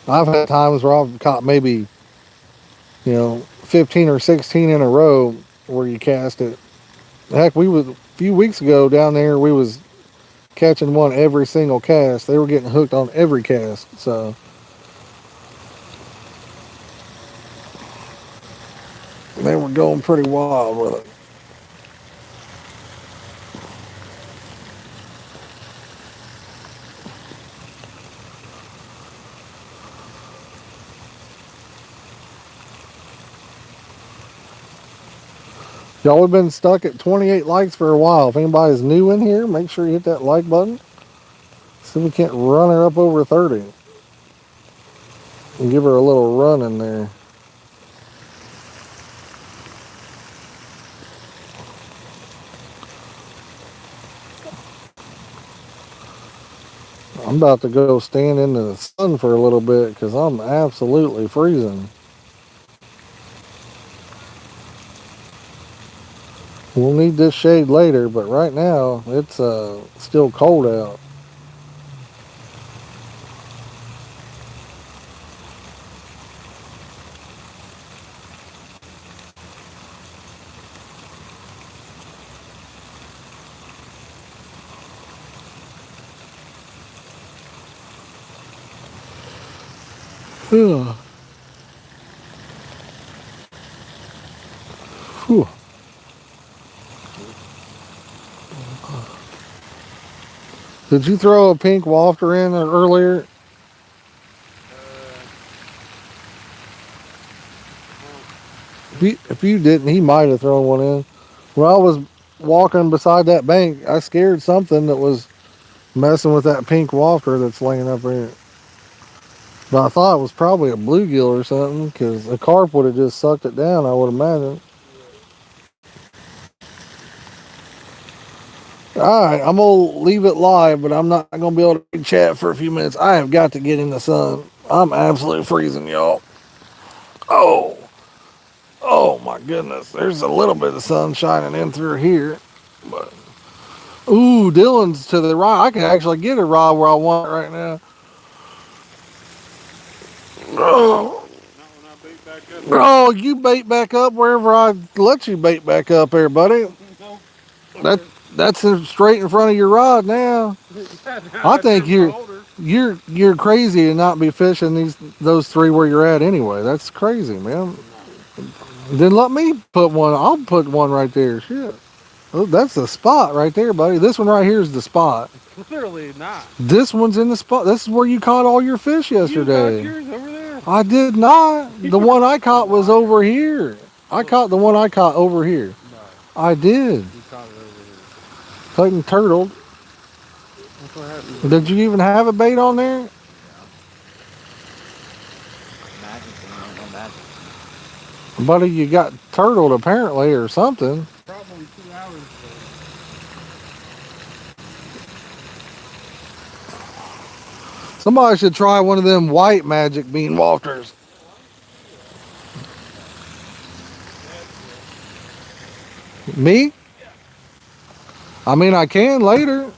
Speaker 1: I've had times where I've caught maybe, 15 or 16 in a row where you cast it. Heck, we was a few weeks ago down there. We was catching one every single cast. They were getting hooked on every cast. So they were going pretty wild with it. Y'all have been stuck at 28 likes for a while. If anybody's new in here, make sure you hit that like button. See if we can't run her up over 30. And give her a little run in there. I'm about to go stand in the sun for a little bit because I'm absolutely freezing. We'll need this shade later, but right now it's still cold out. Whew. Did you throw a pink wafter in earlier? If you didn't, he might have thrown one in. Well, walking beside that bank, I scared something that was messing with that pink wafter that's laying up there. But I thought it was probably a bluegill or something because a carp would have just sucked it down, I would imagine. All right, I'm going to leave it live, but I'm not going to be able to chat for a few minutes. I have got to get in the sun. I'm absolutely freezing, y'all. Oh, oh my goodness. There's a little bit of sun shining in through here. But, ooh, Dylan's to the right. I can actually get a rod where I want it right now. Oh,
Speaker 2: Not when I bait back up.
Speaker 1: oh, you bait back up wherever I let you bait back up there, buddy.
Speaker 2: No.
Speaker 1: That that's straight in front of your rod now. I think you're crazy to not be fishing those three where you're at anyway. That's crazy, man. Then let me put one. I'll put one right there. Shit. Oh, that's the spot right there, buddy. This one right here is the spot.
Speaker 2: Clearly not.
Speaker 1: This one's in the spot. This is where you caught all your fish yesterday.
Speaker 2: You got yours over there.
Speaker 1: I did not. The one I caught was over here. I caught the one I caught over here.
Speaker 2: No,
Speaker 1: I did.
Speaker 2: you caught it over here.
Speaker 1: Clayton turtled.
Speaker 2: That's what happened.
Speaker 1: Did you even have a bait on there?
Speaker 3: Magic, no magic.
Speaker 1: Buddy, you got turtled apparently or something.
Speaker 2: Probably 2 hours ago.
Speaker 1: Somebody should try one of them white magic bean wafters. Me? I mean, I can later.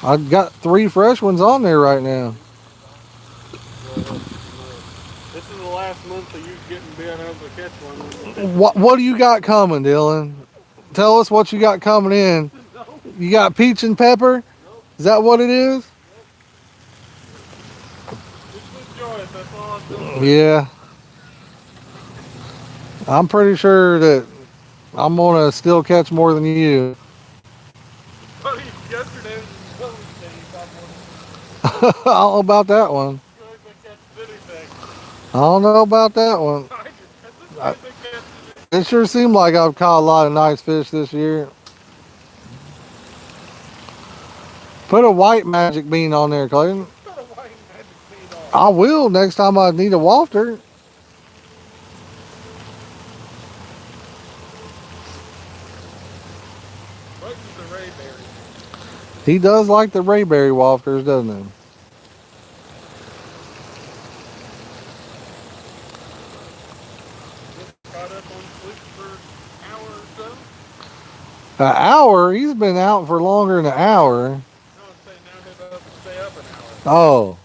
Speaker 1: I've got 3 fresh ones on there right now.
Speaker 2: This is the last month of you being able to catch one.
Speaker 1: What do you got coming, Dylan? Tell us what you got coming in. You got peach and pepper? Is that what it is?
Speaker 2: Just enjoy it. That's all I'm doing.
Speaker 1: Yeah. I'm pretty sure that I'm going to still catch more than you.
Speaker 2: Buddy, yesterday was a Billy day. You caught
Speaker 1: I
Speaker 2: more
Speaker 1: don't know about that one.
Speaker 2: than you ain't been catching anything.
Speaker 1: I don't know about that one. It sure seemed like I've caught a lot of nice fish this year. Put a white magic bean on there, Clayton.
Speaker 2: Put a white magic bean on.
Speaker 1: I will next time I need a wafter.
Speaker 2: What is the rayberry?
Speaker 1: He does like the rayberry wafters, doesn't he?
Speaker 2: Caught up on sleep for an hour or so.
Speaker 1: An hour? He's been out for longer than an hour.
Speaker 2: No, I'm saying now he's about to stay up an hour.
Speaker 1: Oh.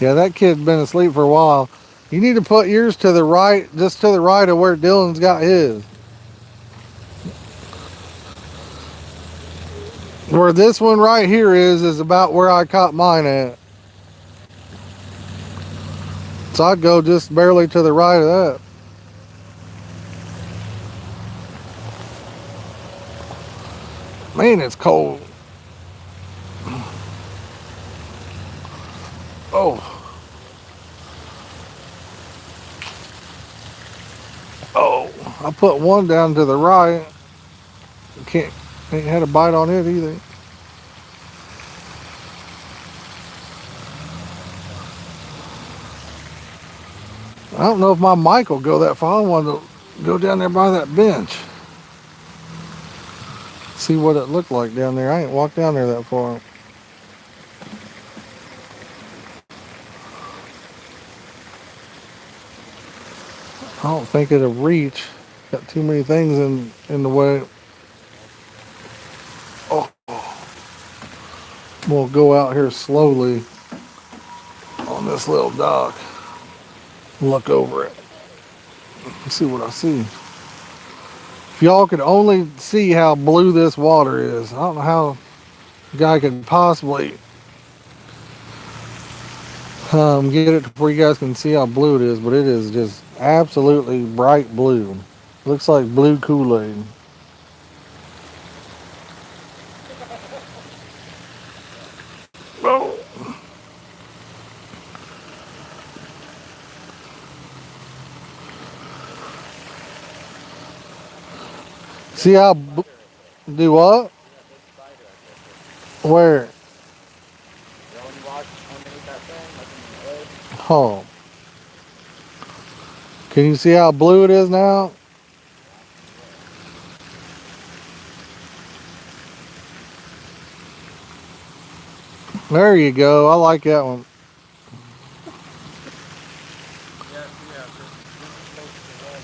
Speaker 1: Yeah, that kid's been asleep for a while. You need to put yours to the right, just to the right of where Dylan's got his. Where this one right here is about where I caught mine at. So I'd go just barely to the right of that. Man, it's cold. Oh. Oh, I put one down to the right. Ain't had a bite on it either. I don't know if my mic will go that far. I want to go down there by that bench. See what it looked like down there. I ain't walked down there that far. I don't think it'll reach. Got too many things in the way. Oh. We'll go out here slowly on this little dock. Look over it. Let's see what I see. If y'all could only see how blue this water is. I don't know how a guy could possibly get it to where you guys can see how blue it is, but it is just absolutely bright blue. Looks like blue Kool-Aid. Oh. See how do what? Where?
Speaker 3: You know when you watch underneath that thing, like in the lid?
Speaker 1: Oh, can you see how blue it is now?
Speaker 3: Yeah, I can see it.
Speaker 1: There you go. I like that one.
Speaker 2: Yeah, see, yeah, this is close to the ledge.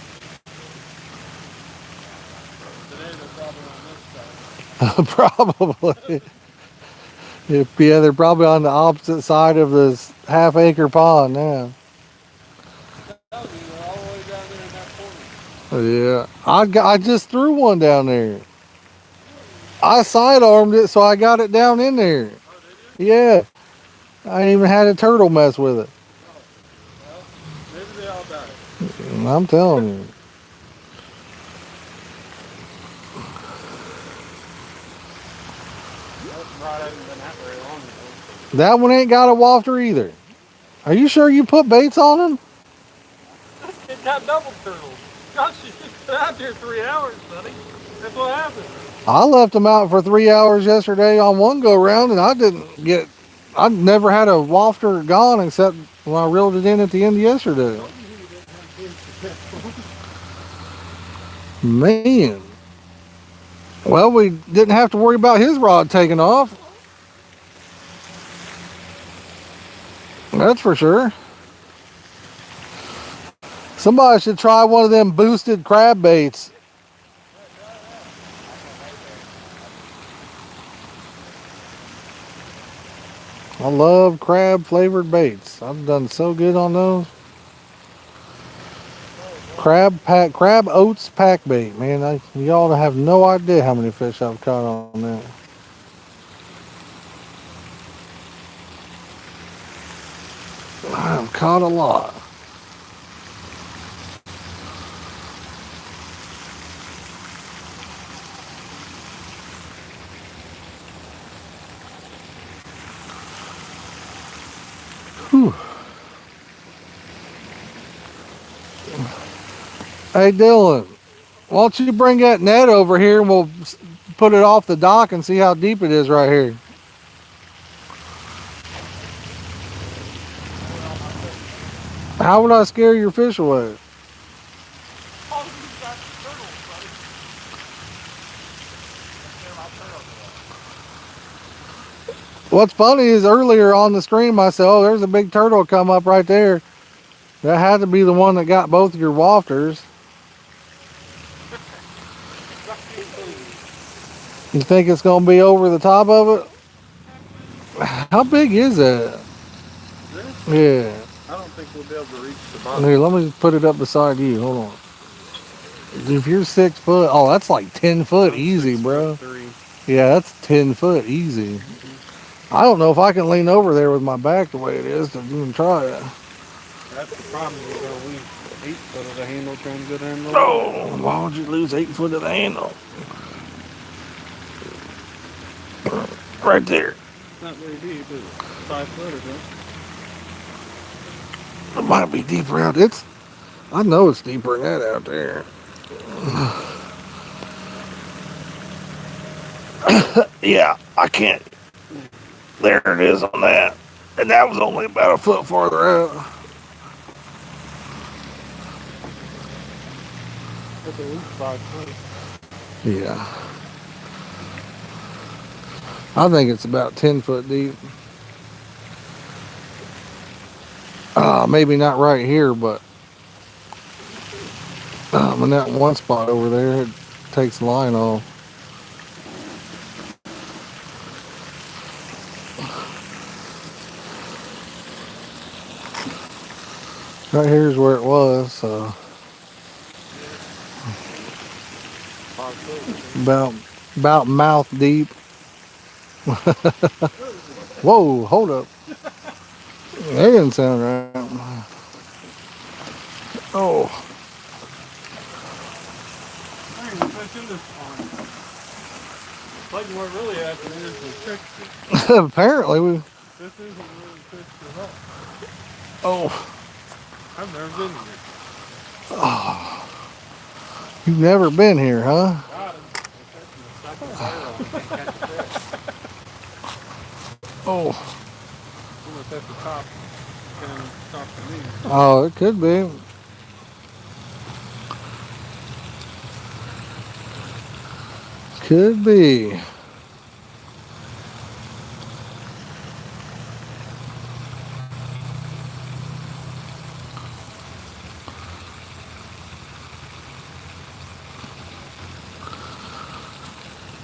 Speaker 2: Today they're probably on this
Speaker 1: Probably.
Speaker 2: side.
Speaker 1: Yeah, they're probably on the opposite side of this half-acre pond now.
Speaker 2: I'm telling you, they're all the way down there in that corner.
Speaker 1: Yeah, I just threw one down there.
Speaker 2: Really?
Speaker 1: I sidearmed it, so I got it down in there.
Speaker 2: Oh, did you?
Speaker 1: Yeah, I ain't even had a turtle mess with it.
Speaker 2: Oh, well, maybe they all died.
Speaker 1: I'm telling you.
Speaker 2: That rod hasn't been out very long ago.
Speaker 1: That one ain't got a wafter either. Are you sure you put baits on him?
Speaker 2: It got double turtles. Gosh, you just been out there 3 hours, buddy. That's what happened.
Speaker 1: I left them out for 3 hours yesterday on one go round, and I never had a wafter gone except when I reeled it in at the end of
Speaker 2: I
Speaker 1: yesterday.
Speaker 2: told you he didn't have baits at that point.
Speaker 1: Man. Well, we didn't have to worry about his rod taking off. That's for sure. Somebody should try one of them boosted crab baits.
Speaker 3: Yeah, try that. I have one right there.
Speaker 1: I love crab flavored baits. I've done so good on those. Crab oats pack bait, man. Y'all have no idea how many fish I've caught on that. I've caught a lot. Whew. Hey Dylan, why don't you bring that net over here and we'll put it off the dock and see how deep it is right here.
Speaker 3: Scare all my fish away.
Speaker 1: How would I scare your fish away?
Speaker 2: All you got turtles, buddy.
Speaker 3: Gonna scare my turtles away.
Speaker 1: What's funny is earlier on the stream I said, oh, there's a big turtle come up right there. That had to be the one that got both your wafters.
Speaker 2: Suck you clean.
Speaker 1: You think it's going to be over the top of it?
Speaker 2: Heck
Speaker 1: How big is that?
Speaker 2: yeah. This?
Speaker 1: Yeah.
Speaker 2: I don't think we'll be able to reach the bottom.
Speaker 1: Here, let me just put it up beside you. Hold on. If you're 6 foot, oh, that's like 10 foot
Speaker 2: I'm
Speaker 1: easy, bro.
Speaker 2: 6'3".
Speaker 1: Yeah, that's 10 foot easy. I don't know if I can lean over there with my back the way it is to even try it.
Speaker 2: That's the problem. We're gonna lose 8 foot of the handle trying to go down the
Speaker 1: Oh, why would you lose 8 foot of the handle? Right there.
Speaker 2: It's not very deep, is it? 5 foot or so.
Speaker 1: It might be deeper out. I know it's deeper than that out there. Yeah, I can't. There it is on that. And that was only about a foot farther out.
Speaker 2: That's at least 5 foot.
Speaker 1: Yeah. I think it's about 10 foot deep. Maybe not right here, but in that one spot over there, it takes the line off. Right here's where it was, so
Speaker 2: 5 foot.
Speaker 1: about mouth deep. Whoa, hold up. That didn't sound right. Oh,
Speaker 2: There ain't no fish in this pond. Like what really happened is we fixed it.
Speaker 1: apparently we.
Speaker 2: This isn't really fixed at all.
Speaker 1: Oh,
Speaker 2: I've never been here.
Speaker 1: you've never been here, huh?
Speaker 2: God,
Speaker 3: like a turtle and can't catch a fish.
Speaker 1: Oh,
Speaker 2: Unless that's the top kind of top for me.
Speaker 1: oh, it could be. Could be.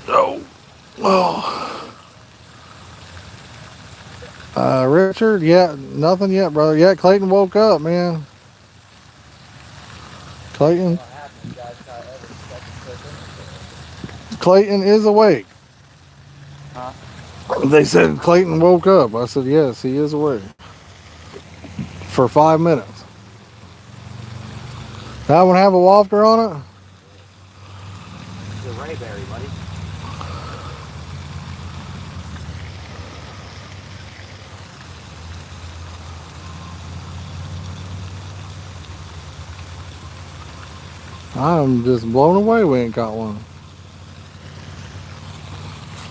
Speaker 1: Oh, oh. Richard, yeah, nothing yet, brother. Yeah, Clayton woke up, man. Clayton,
Speaker 3: What happened? You guys got every second clip in it.
Speaker 1: Clayton is awake.
Speaker 3: Huh?
Speaker 1: They said Clayton woke up. I said, yes, he is awake. For 5 minutes. That one have a wafter on it?
Speaker 3: It's a rayberry, buddy.
Speaker 1: I'm just blown away we ain't got one.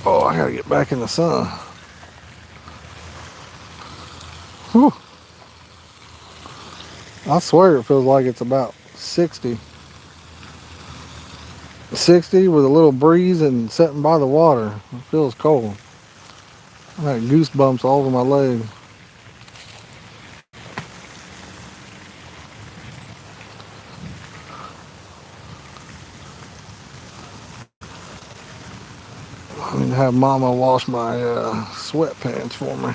Speaker 1: Oh, I gotta get back in the sun. Whew. I swear it feels like it's about 60. 60 with a little breeze and sitting by the water. It feels cold. I got goosebumps all over my leg. I need to have Mama wash my sweatpants for me.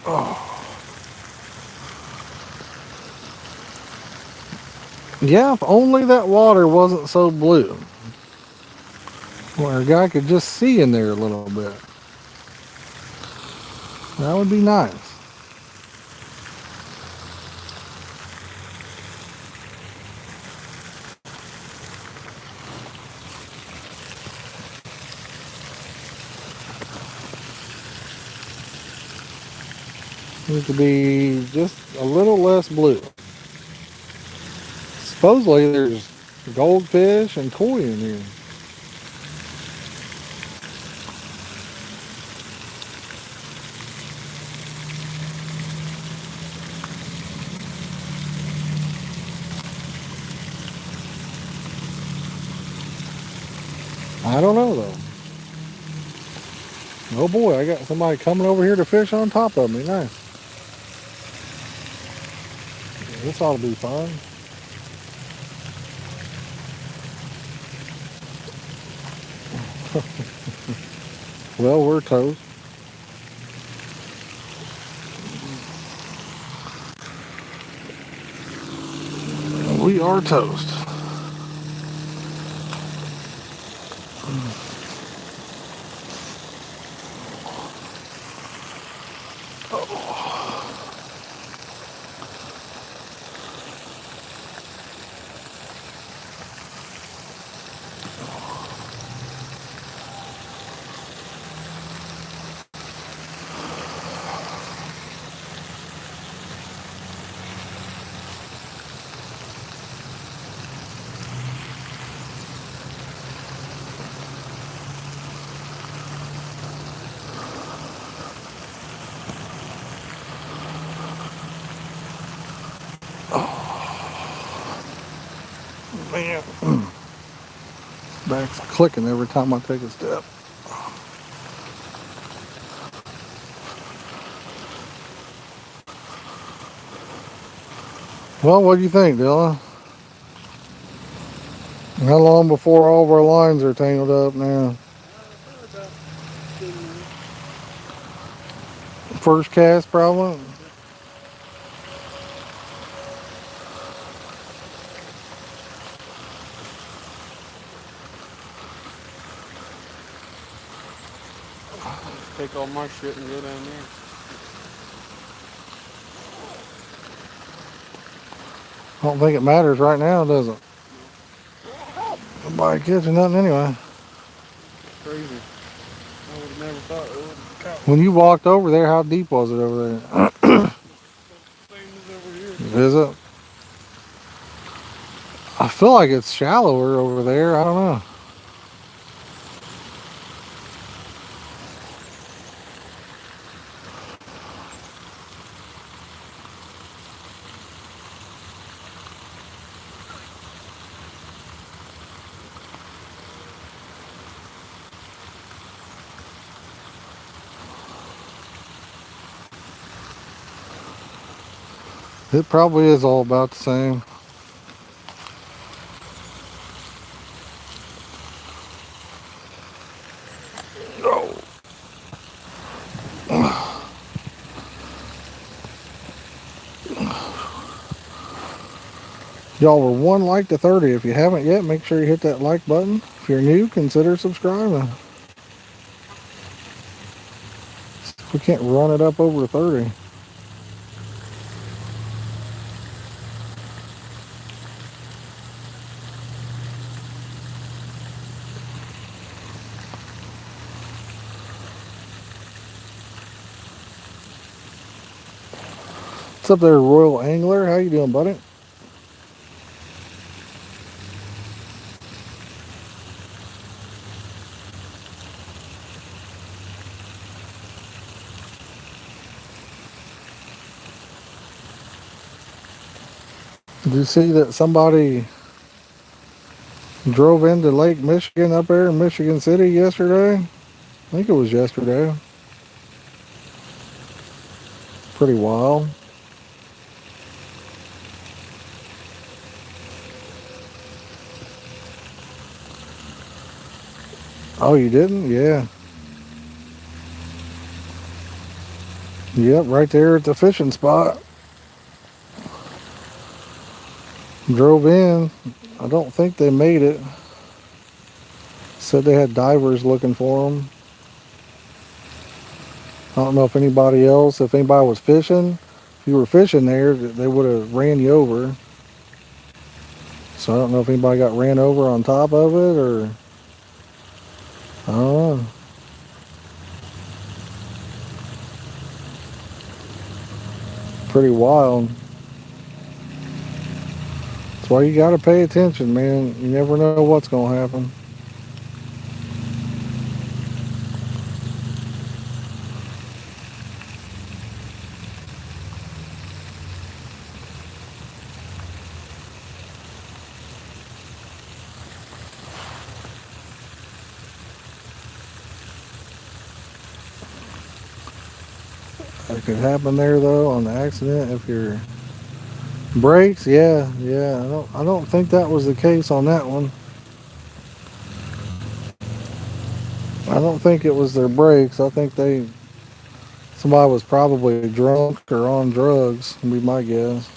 Speaker 1: Oh. Yeah, if only that water wasn't so blue. Where a guy could just see in there a little bit. That would be nice. Needs to be just a little less blue. Supposedly there's goldfish and koi in here. I don't know though. Oh boy, I got somebody coming over here to fish on top of me. Nice. This ought to be fun. Well, we're toast. We are toast. Man, back's clicking every time I take a step. Well, what do you think, Dylan? How long before all of our lines are tangled up now?
Speaker 2: About 10 minutes.
Speaker 1: First cast, probably.
Speaker 2: Take all my shit and go down there.
Speaker 1: I don't think it matters right now, does it? Nobody catching nothing anyway.
Speaker 2: Crazy. I would have never thought it would.
Speaker 1: When you walked over there, how deep was it over there?
Speaker 2: Same as over here.
Speaker 1: Is it? I feel like it's shallower over there. I don't know. It probably is all about the same. Y'all were 1 like to 30. If you haven't yet, make sure you hit that like button. If you're new, consider subscribing. We can't run it up over 30. What's up there, Royal Angler? How you doing, buddy? Did you see that somebody drove into Lake Michigan up there in Michigan City yesterday? I think it was yesterday. Pretty wild. Oh, you didn't? Yeah. Yep, right there at the fishing spot. Drove in. I don't think they made it. Said they had divers looking for them. I don't know if anybody was fishing. If you were fishing there, they would have ran you over. So I don't know if anybody got ran over on top of it or I don't know. Pretty wild. That's why you gotta pay attention, man. You never know what's gonna happen. It could happen there though on the accident if your brakes, yeah. I don't think that was the case on that one. I don't think it was their brakes. I think somebody was probably drunk or on drugs, would be my guess.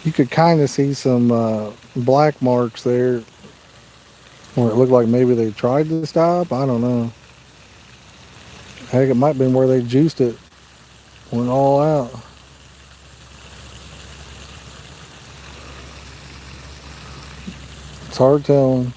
Speaker 1: You could kind of see some black marks there where it looked like maybe they tried to stop. I don't know. Heck, it might have been where they juiced it, went all out. It's hard telling.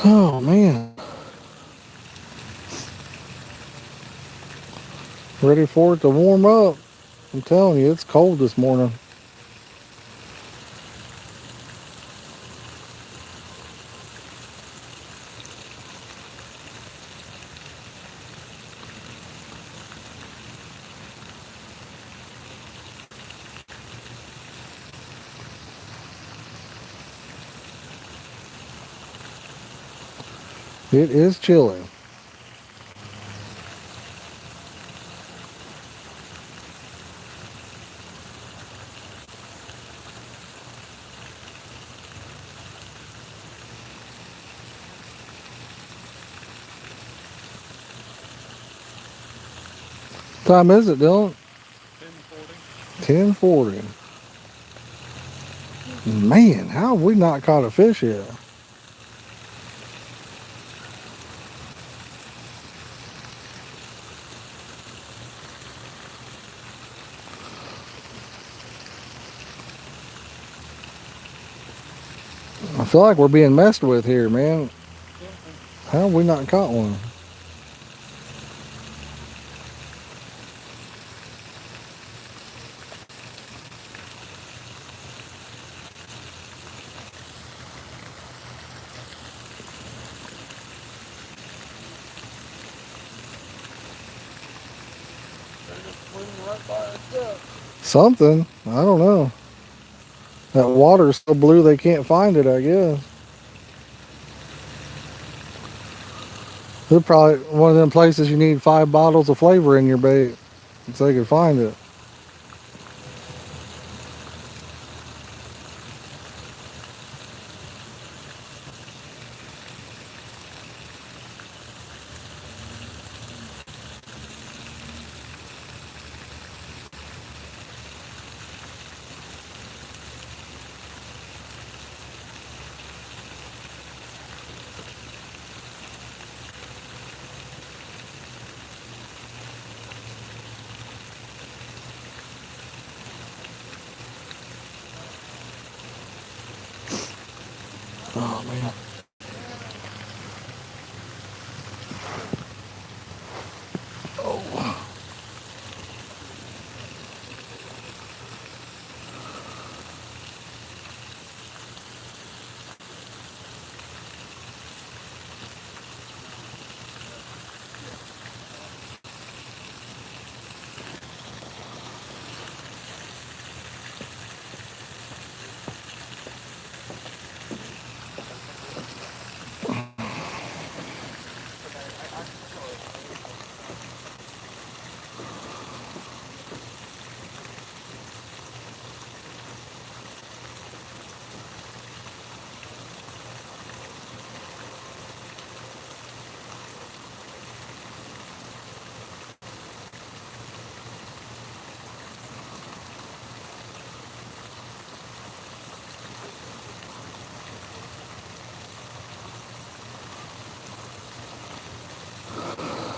Speaker 1: Oh man. Ready for it to warm up. I'm telling you, it's cold this morning. It is chilly. What time is it, Dylan?
Speaker 2: 10:40.
Speaker 1: 10:40. Man, how have we not caught a fish yet? I feel like we're being messed with here, man. How have we not caught one?
Speaker 3: Right by our stuff.
Speaker 1: Something. I don't know. That water's so blue they can't find it, I guess. They're probably one of them places you need 5 bottles of flavor in your bait so they can find it. Oh, man. Oh.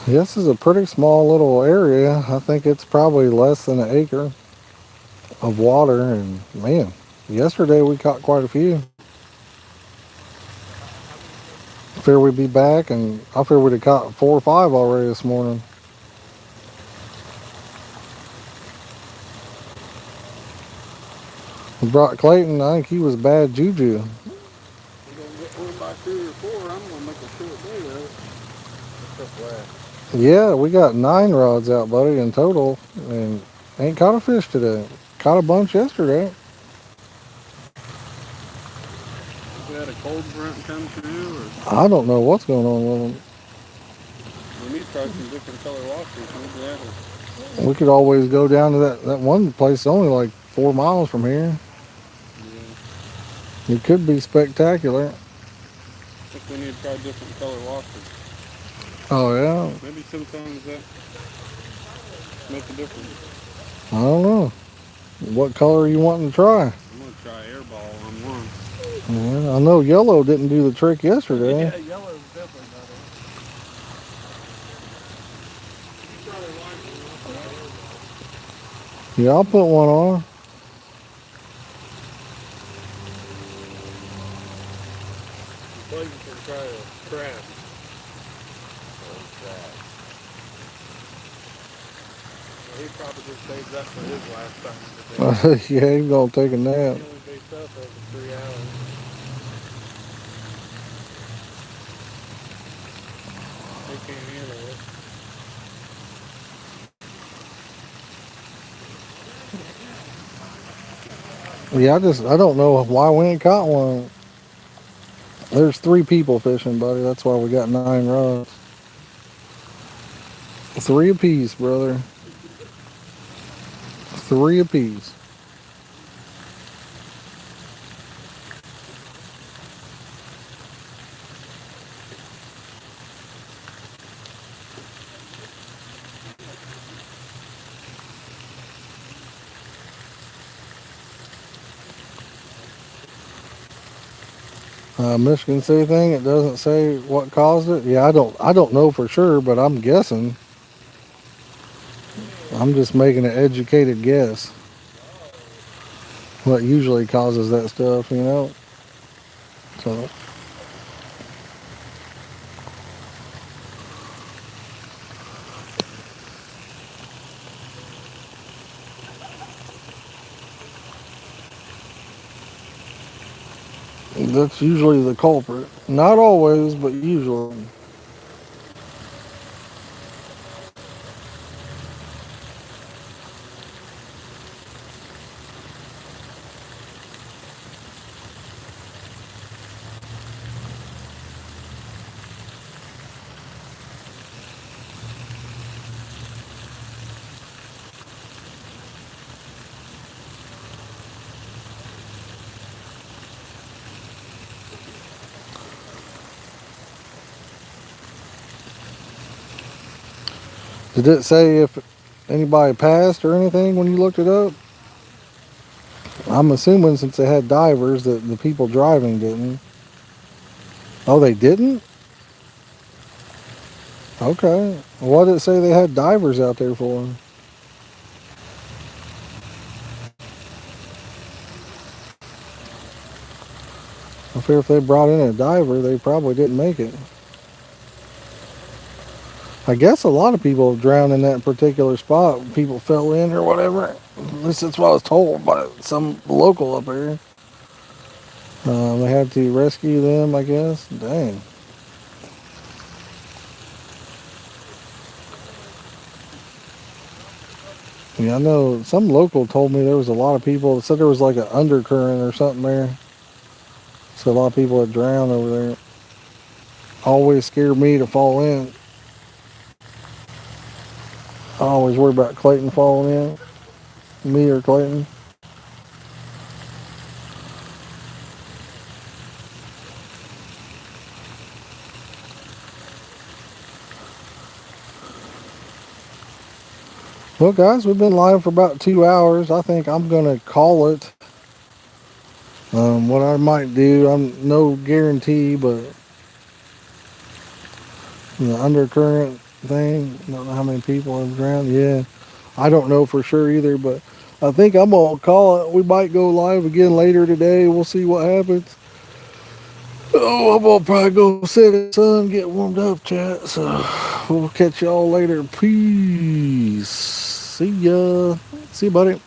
Speaker 1: This is a pretty small little area. I think it's probably less than an acre of water. And man, yesterday we caught quite a few. I figured we'd be back, and I figured we'd have caught 4 or 5 already this morning. We brought Clayton. I think he was bad juju.
Speaker 2: We're gonna get one by 3 or 4. I'm gonna make a short day of it.
Speaker 3: It's so flat.
Speaker 1: Yeah, we got 9 rods out, buddy, in total, and ain't caught a fish today. Caught a bunch yesterday.
Speaker 2: We had a cold front come through, or
Speaker 1: I don't know what's going on with them.
Speaker 2: we need to try some different color washers. Maybe that'll.
Speaker 1: We could always go down to that one place only like 4 miles from here.
Speaker 2: Yeah.
Speaker 1: It could be spectacular.
Speaker 2: I think we need to try different color washers.
Speaker 1: Oh, yeah?
Speaker 2: Maybe sometimes that makes a difference.
Speaker 1: I don't know. What color are you wanting to try?
Speaker 2: I'm gonna try airball on one.
Speaker 1: Yeah, I know yellow didn't do the trick yesterday.
Speaker 3: Yeah, yellow is definitely better.
Speaker 1: Yeah, I'll put one on.
Speaker 2: Blake can try a crab. He probably just saved that for his last time today.
Speaker 1: Yeah, he's gonna take a nap.
Speaker 2: He only baked up over 3 hours. They can't handle it.
Speaker 1: Yeah, I don't know why we ain't caught one. There's 3 people fishing, buddy. That's why we got 9 rods. 3 apiece, brother. 3 apiece. Michigan City thing. It doesn't say what caused it. Yeah, I don't know for sure, but I'm guessing. I'm just making an educated guess. What usually causes that stuff, you know? So that's usually the culprit. Not always, but usually. Did it say if anybody passed or anything when you looked it up? I'm assuming since they had divers that the people driving didn't. Oh, they didn't? Okay. What did it say they had divers out there for? I fear if they brought in a diver, they probably didn't make it. I guess a lot of people have drowned in that particular spot. People fell in or whatever. At least that's what I was told by some local up here. They had to rescue them, I guess. Dang. Yeah, I know some local told me there was a lot of people. Said there was like an undercurrent or something there. So a lot of people had drowned over there. Always scared me to fall in. I always worry about Clayton falling in. Me or Clayton. Well, guys, we've been live for about 2 hours. I think I'm going to call it. What I might do, I'm no guarantee, but the undercurrent thing, I don't know how many people have drowned. Yeah, I don't know for sure either, but I think I'm going to call it. We might go live again later today. We'll see what happens. Oh, I'm going to probably go sit in the sun, get warmed up, chat. So we'll catch y'all later. Peace. See ya. See you, buddy.